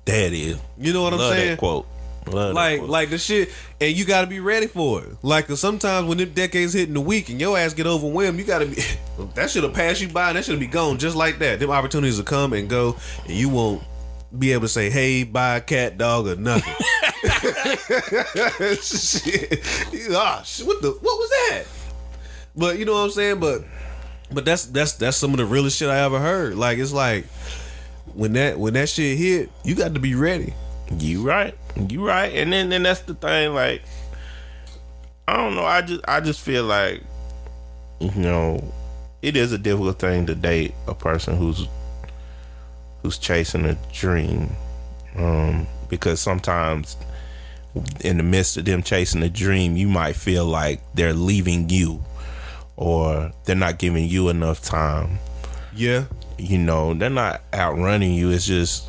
That is. You know what I'm saying? That quote. Love that quote. Like the shit, and you gotta be ready for it. Like, 'cause sometimes when them decades hit in a week and your ass get overwhelmed, you gotta be. That shit'll pass you by, and that shit'll be gone just like that. Them opportunities will come and go, and you won't be able to say, hey, bye, cat, dog, or nothing. Shit. What was that? But you know what I'm saying? But that's some of the realest shit I ever heard. Like, it's like, when that shit hit, you got to be ready. You right. And then that's the thing. Like, I don't know. I just feel like, it is a difficult thing to date a person who's chasing a dream, because sometimes in the midst of them chasing a dream, you might feel like they're leaving you, or they're not giving you enough time. Yeah. They're not outrunning you. It's just,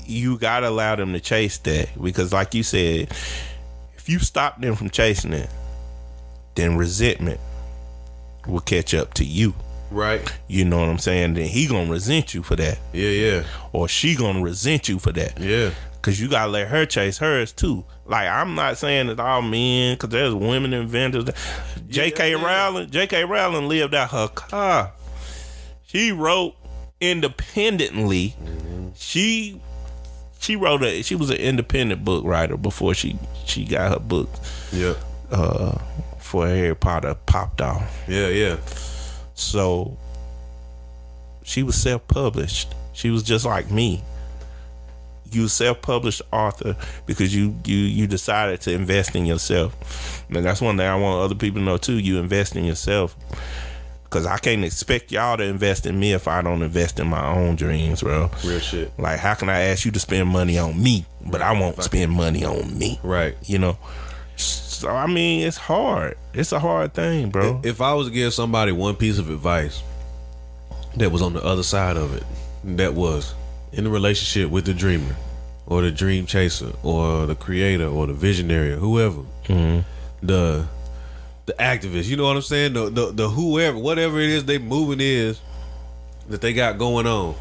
you gotta allow them to chase that, because like you said, if you stop them from chasing it, then resentment will catch up to you. Right. You know what I'm saying? Then he gonna resent you for that. Yeah. Or she gonna resent you for that. Yeah. Cause you gotta let her chase hers too. Like, I'm not saying that all men, cause there's women inventors. J.K. Rowling lived out her car. She wrote independently. She wrote she was an independent book writer before she got her book. Yeah. For Harry Potter popped off. Yeah. So she was self-published. She was just like me. You self-published author because you decided to invest in yourself. And that's one thing I want other people to know too. You invest in yourself. Because I can't expect y'all to invest in me if I don't invest in my own dreams, bro. Real shit. Like, how can I ask you to spend money on me, but I won't spend money on me? Right. You know? So, I mean, it's hard. It's a hard thing, bro. If I was to give somebody one piece of advice that was on the other side of it, that was in a relationship with the dreamer or the dream chaser or the creator or the visionary or whoever, the activist, you know what I'm saying? The whoever, whatever it is they moving is that they got going on.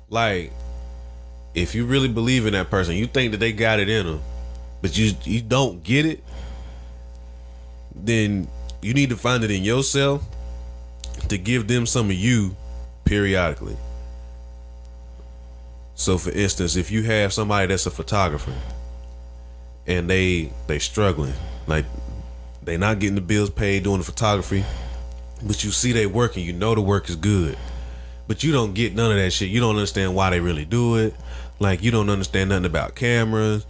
Like, if you really believe in that person, you think that they got it in them, but you don't get it, then you need to find it in yourself to give them some of you periodically. So for instance, if you have somebody that's a photographer and they struggling, like they not getting the bills paid doing the photography, but you see they working, you know the work is good, but you don't get none of that shit. You don't understand why they really do it. Like, you don't understand nothing about cameras,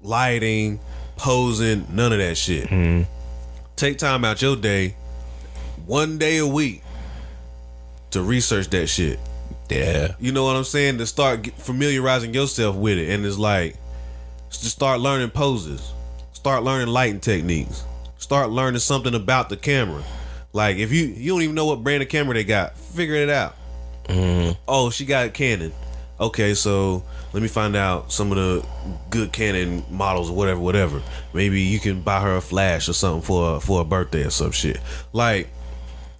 lighting, posing, none of that shit. Take time out your day, one day a week, to research that shit. Yeah. You know what I'm saying? To start familiarizing yourself with it. And it's like, just start learning poses, start learning lighting techniques, start learning something about the camera. Like, if you don't even know what brand of camera they got, figure it out. Oh, she got Canon. Okay, so let me find out some of the good Canon models or whatever. Maybe you can buy her a flash or something for a birthday or some shit. Like,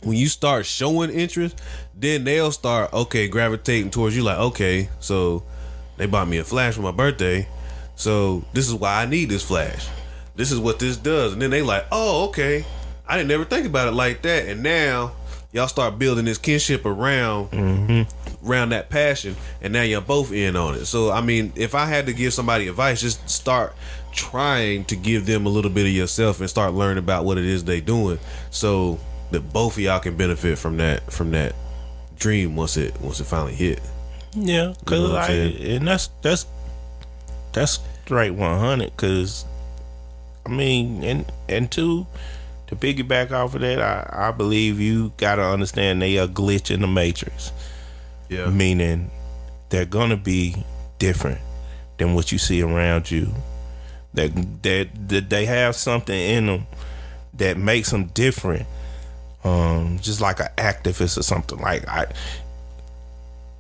when you start showing interest, then they'll start, gravitating towards you. Like, okay, so they bought me a flash for my birthday, so this is why I need this flash. This is what this does. And then they like, oh, okay, I didn't ever think about it like that. And now y'all start building this kinship around that passion, and now you're both in on it. So I mean, if I had to give somebody advice, just start trying to give them a little bit of yourself and start learning about what it is they doing, so that both of y'all can benefit from that dream once it finally hit. Yeah, cause You know what I'm and that's straight 100. Cause I mean, and two, to piggyback off of that, I believe you gotta understand they are glitch in the matrix. Yeah. Meaning they're gonna be different than what you see around you. That they have something in them that makes them different. Just like an activist or something. Like,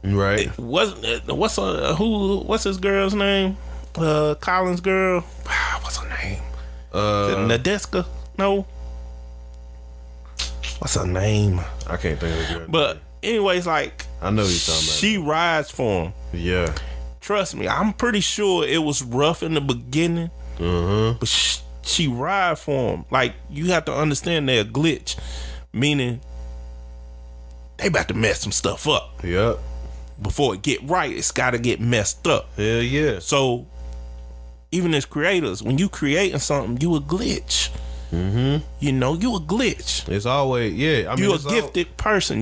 Right. What's his girl's name? Collins' girl. What's her name? Nadeska? No. What's her name? I can't think of it. Girl. But anyways, like, I know what you're talking about. she rides for him. Yeah. Trust me, I'm pretty sure it was rough in the beginning, but she ride for him. Like, you have to understand they're a glitch, meaning they about to mess some stuff up. Yep. Before it get right, it's got to get messed up. Hell yeah. So even as creators, when you creating something, you a glitch. You know, you a glitch. It's always, yeah. I mean, You a gifted person.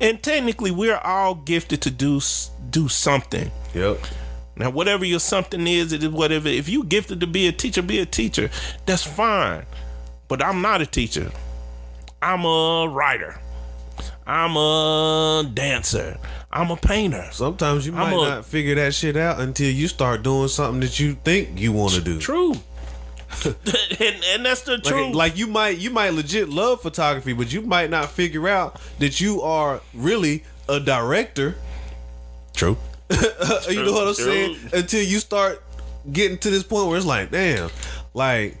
And technically, we're all gifted to do something. Yep. Now, whatever your something is, it is whatever. If you gifted to be a teacher, be a teacher. That's fine. But I'm not a teacher. I'm a writer. I'm a dancer. I'm a painter. Sometimes you might not figure that shit out until you start doing something that you think you want to do. True. and that's the truth. Like you might legit love photography, but you might not figure out that you are really a director. True. You know what I'm saying? Until you start getting to this point where it's like, damn, like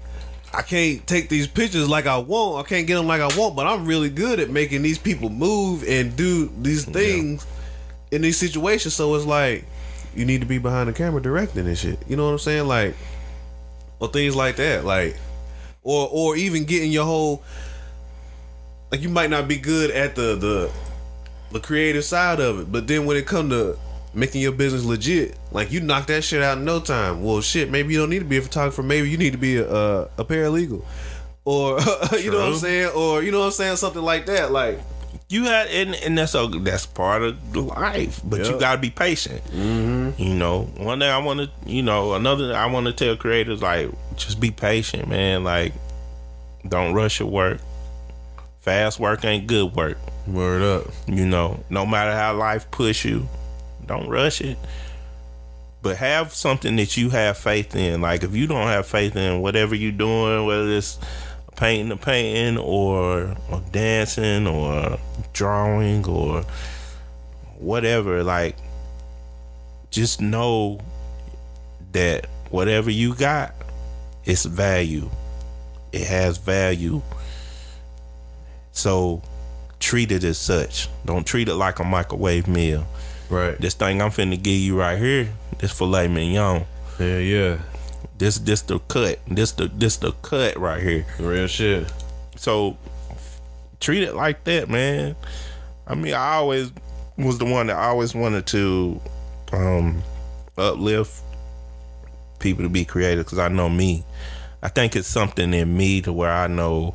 I can't take these pictures like I want. I can't get them like I want, but I'm really good at making these people move and do these things in these situations. So it's like you need to be behind the camera directing and shit. You know what I'm saying? Like, or things like that. Like, or even getting your whole, like, you might not be good at the creative side of it, but then when it come to making your business legit, like, you knock that shit out in no time. Well, shit, maybe you don't need to be a photographer. Maybe you need to be a paralegal, or you know what I'm saying, or you know what I'm saying, something like that. Like, you had, and that's part of life, but you gotta be patient. You know, one thing I want to, you know, another I want to tell creators, like, just be patient, man. Like, don't rush your work. Fast work ain't good work. Word up. You know, no matter how life push you, don't rush it. But have something that you have faith in. Like, if you don't have faith in whatever you're doing, whether it's painting or dancing or drawing or whatever, like, just know that whatever you got, it's value. It has value. So treat it as such. Don't treat it like a microwave meal. Right. This thing I'm finna give you right here, this filet mignon. Yeah. This the cut. This the cut right here. Real shit. So treat it like that, man. I mean, I always was the one that always wanted to uplift people to be creative, because I know me. I think it's something in me to where I know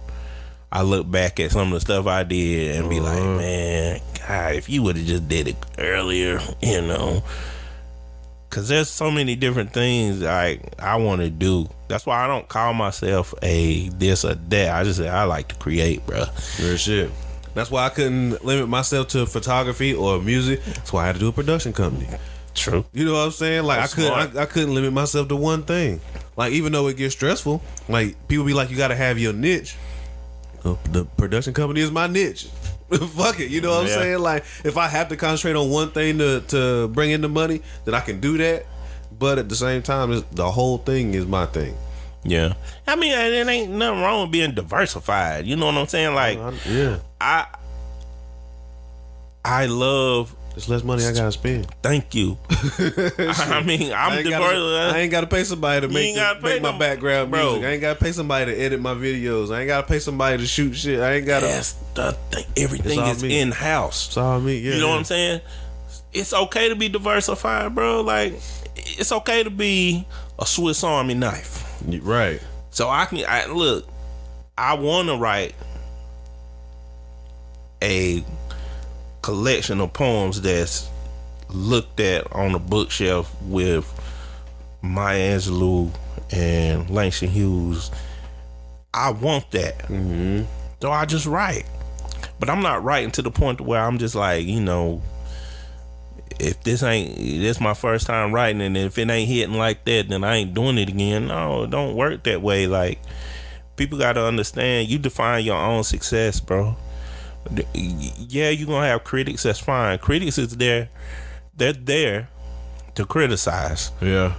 I look back at some of the stuff I did and be like, man, God, if you would have just did it earlier, you know. Because there's so many different things I want to do. That's why I don't call myself a this or that. I just say I like to create, bro. Real shit. That's why I couldn't limit myself to photography or music. That's why I had to do a production company. True. You know what I'm saying? Like, That's I couldn't limit myself to one thing. Like, even though it gets stressful, like, people be like, you gotta have your niche. The production company is my niche. Fuck it, you know what I'm saying? Like, if I have to concentrate on one thing to bring in the money, then I can do that. But at the same time, the whole thing is my thing. Yeah. I mean, it ain't nothing wrong with being diversified. You know what I'm saying? Like, I love. There's less money I gotta spend. Thank you. I mean, I'm diverse. I ain't gotta pay somebody to make my background music. I ain't gotta pay somebody to edit my videos. I ain't gotta pay somebody to shoot shit. I ain't gotta. That's the thing. Everything is in house. It's all me. Yeah. You know what I'm saying? It's okay to be diversified, bro. Like, it's okay to be a Swiss Army knife. Right. So I want to write a collection of poems that's looked at on a bookshelf with Maya Angelou and Langston Hughes. I want that. So I just write. But I'm not writing to the point where I'm just like, you know, if this my first time writing, and if it ain't hitting like that, then I ain't doing it again. No, it don't work that way. Like, people got to understand, you define your own success, bro. Yeah, you're gonna have critics. That's fine. Critics is there. They're there to criticize. Yeah,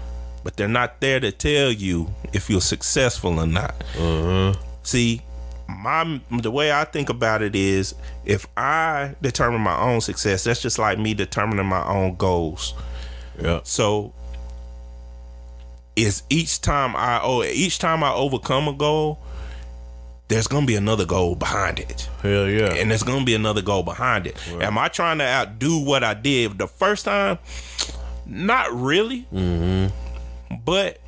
but they're not there to tell you if you're successful or not. See, the way I think about it is, if I determine my own success, that's just like me determining my own goals. Yeah. So is each time I overcome a goal, there's gonna be another goal behind it. Hell yeah. And there's gonna be another goal behind it. Right. Am I trying to outdo what I did the first time? Not really. But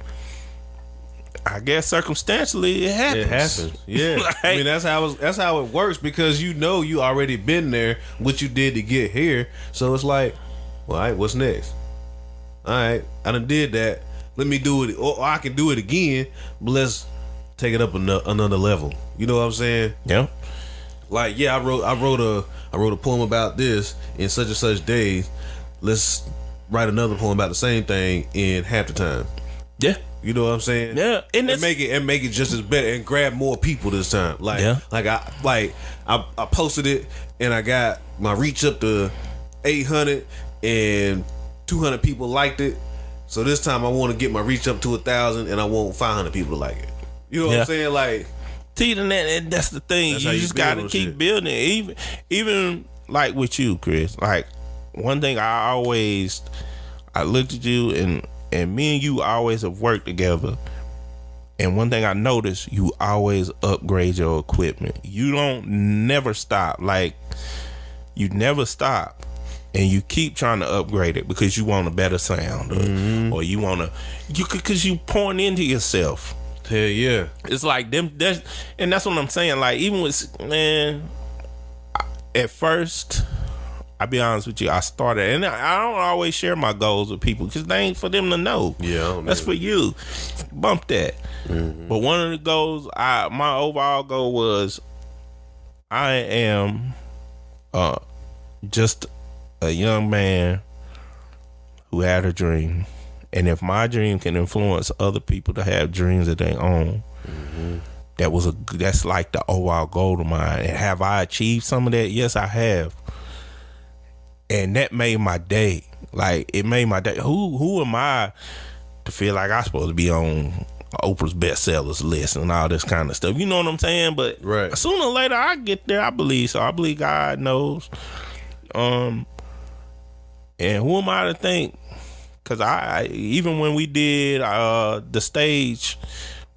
I guess circumstantially it happens. It happens. Yeah. Like, I mean, that's how it works, because you know you already been there, what you did to get here. So it's like, well, all right, what's next? All right, I done did that. Let me do it, or I can do it again, but let's take it up another level. You know what I'm saying? Yeah. Like, yeah, I wrote a poem about this in such and such days. Let's write another poem about the same thing in half the time. Yeah. You know what I'm saying? Yeah. And make it just as better, and grab more people this time. Like, I posted it and I got my reach up to 800 and 200 people liked it. So this time I want to get my reach up to 1,000 and I want 500 people to like it. You know what I'm saying? Like, Teeter, and that's the thing. That's You how you just build gotta on keep shit. building it. Even like with you, Chris. Like one thing I looked at you and me and you always have worked together. And one thing I noticed, you always upgrade your equipment. You don't never stop. Like you never stop. And you keep trying to upgrade it because you want a better sound, or you want to, because you pouring into yourself. hell yeah. It's like them. And that's what I'm saying. Like even with at first, I'll be honest with you, I started, and I don't always share my goals with people because they ain't for them to know. Yeah, I don't that's know. for you. Bump that. But one of the goals, my overall goal was, I am, just a young man who had a dream, and if my dream can influence other people to have dreams of their own, that's like the overall goal of mine. And have I achieved some of that? Yes, I have. And that made my day. Like it made my day. Who am I to feel like I'm supposed to be on Oprah's bestsellers list and all this kind of stuff? You know what I'm saying? But Right. sooner or later I get there. I believe so. I believe God knows. And who am I to think? Because I even when we did the stage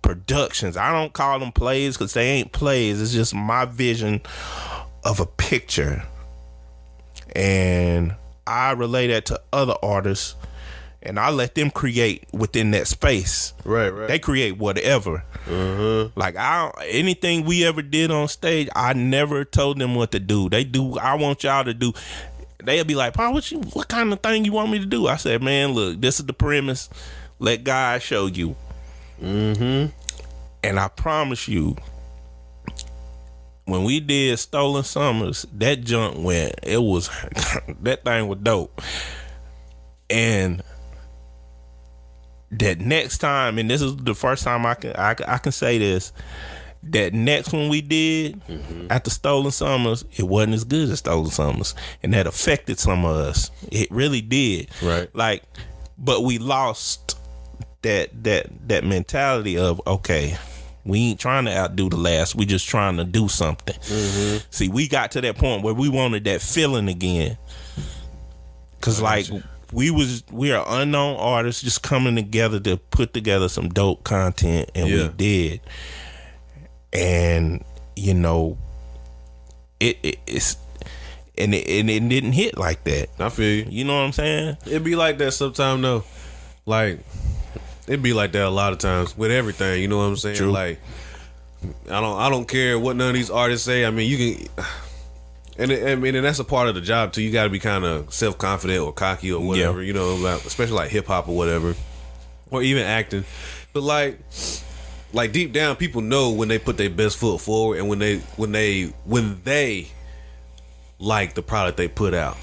productions, I don't call them plays because they ain't plays. It's just my vision of a picture, and I relay that to other artists, and I let them create within that space. Right. They create whatever. Like anything we ever did on stage, I never told them what to do. They do. I want y'all to do. They'll be like, "Paul, what kind of thing you want me to do?" I said, "Man, look, this is the premise. Let God show you." And I promise you, when we did Stolen Summers, that junk went. It was that thing was dope. And that next time, and this is the first time I can say this, that next one we did after Stolen Summers, it wasn't as good as Stolen Summers, and that affected some of us. It really did. Right. Like, but we lost that mentality of, okay, we ain't trying to outdo the last. We just trying to do something. See, we got to that point where we wanted that feeling again. Cause like we are unknown artists just coming together to put together some dope content, and we did. And you know, it's and it didn't hit like that. I feel you. You know what I'm saying? It be like that sometime though. Like it be like that a lot of times with everything. You know what I'm saying? True. Like I don't care what none of these artists say. I mean, you can. And that's a part of the job too. You got to be kind of self-confident or cocky or whatever, you know, especially like hip hop or whatever, or even acting. But like deep down, people know when they put their best foot forward and when they like the product they put out.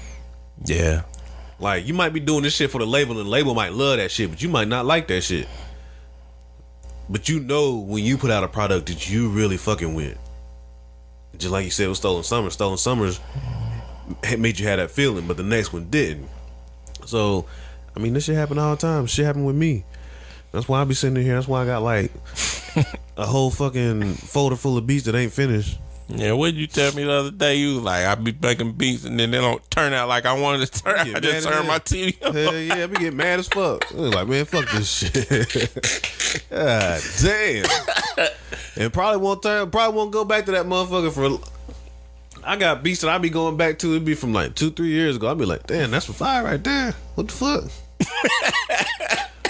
Yeah. Like you might be doing this shit for the label, and the label might love that shit, but you might not like that shit. But you know when you put out a product that you really fucking with. Just like you said with Stolen Summers. Stolen Summers made you have that feeling, but the next one didn't. So, I mean, this shit happen all the time. Shit happen with me. That's why I be sitting in here. That's why I got like a whole fucking folder full of beats that ain't finished. Yeah, what did you tell me the other day? You was like, I be making beats and then they don't turn out like I wanted to turn. I just turn my TV on. Hell yeah, I be getting mad as fuck. I was like, man, fuck this shit. God damn. And probably won't go back to that motherfucker for. I got beats that I be going back to. It'd be from like 2-3 years ago. I'd be like, damn, that's for fire right there. What the fuck?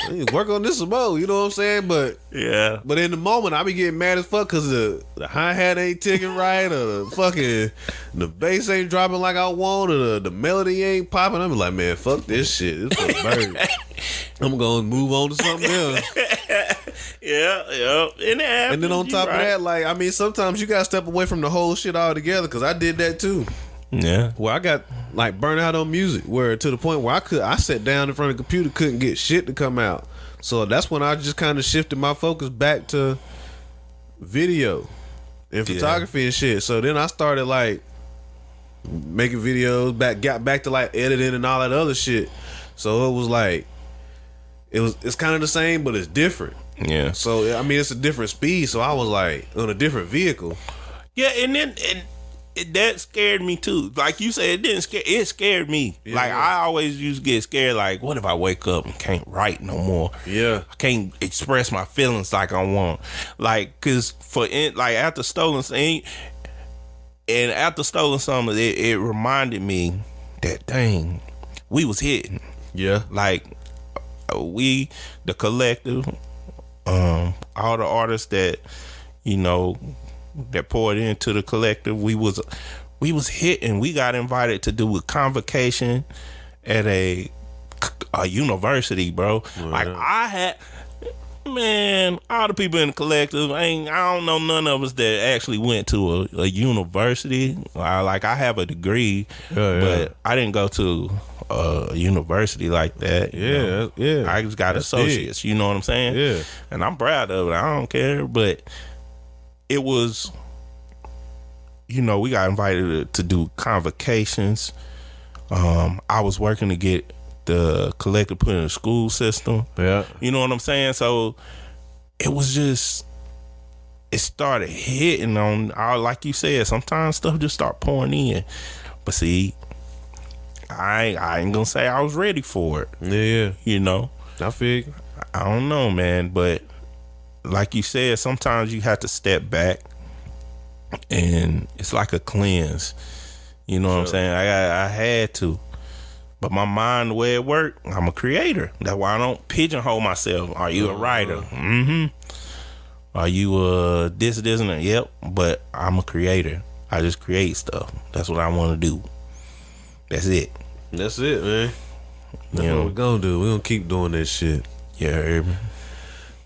I need to work on this some more. You know what I'm saying? But Yeah. But in the moment, I be getting mad as fuck because the hi-hat ain't ticking right, or the bass ain't dropping like I want, or the melody ain't popping. I be like, man, fuck this shit. It's for the bird. I'm going to move on to something else. Yeah. And then on top of that, like, I mean, sometimes you got to step away from the whole shit altogether, because I did that too. Yeah. Where I got like burnt out on music, where to the point where I sat down in front of the computer, couldn't get shit to come out. So that's when I just kind of shifted my focus back to video and photography and shit. So then I started like making videos, got back to like editing and all that other shit. So it was like it's kind of the same, but it's different. Yeah. So I mean, it's a different speed. So I was like on a different vehicle. Yeah, and then that scared me too. Like you said, it scared me. Yeah, like yeah. I always used to get scared. Like, what if I wake up and can't write no more? Yeah. I can't express my feelings like I want. Like, cause after Stolen Something, it reminded me that dang, we was hitting. Yeah. Like we, the collective, all the artists that that poured into the collective, we was hitting. We got invited to do a convocation at a university, bro. Oh, like yeah. I had, man, all the people in the collective, I don't know none of us that actually went to a university. I have a degree, Yeah, yeah. but I didn't go to a university like that. you know. Yeah. I just got That's associates. You know what I'm saying? Yeah. And I'm proud of it. I don't care, but it was, we got invited to do convocations. I was working to get the collective put in the school system. Yeah. You know what I'm saying? So it was just, it started hitting on, like you said, sometimes stuff just start pouring in. But see, I ain't gonna say I was ready for it. Yeah. I figure. I don't know, man, but like you said, sometimes you have to step back, and it's like a cleanse. You know what I'm saying? I had to, but my mind, the way it worked, I'm a creator. That's why I don't pigeonhole myself. Are you a writer? Mm-hmm. Are you this, and that? Yep. But I'm a creator. I just create stuff. That's what I want to do. That's it. That's it, man. That's Yeah. what we're gonna do. We're gonna keep doing this shit. Yeah, heard me.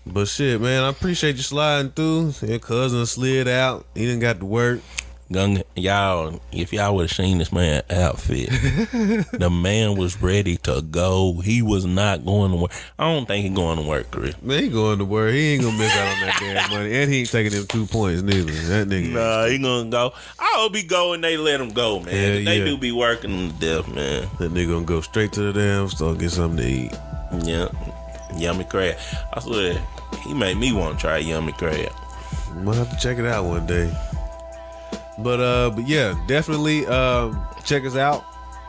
But shit, man, I appreciate you sliding through. Your cousin slid out. He didn't got to work. Y'all, if y'all would have seen this man outfit, the man was ready to go. He was not going to work. I don't think he going to work, Chris. Man, he going to work. He ain't gonna miss out on that damn money. And he ain't taking them 2 points neither. That nigga. Nah, he gonna go. I hope he go and they let him go, man. Yeah, They yeah. do be working to death, man. That nigga gonna go straight to the damn store, get something to eat. Yeah, yummy crab. I swear, he made me want to try yummy crab. Might have to check it out one day. But yeah, definitely check us out.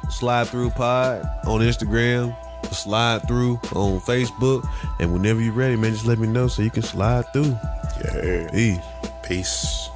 Slide Through Pod on Instagram. Slide Through on Facebook. And whenever you're ready, man, just let me know so you can slide through. Yeah. Peace. Peace.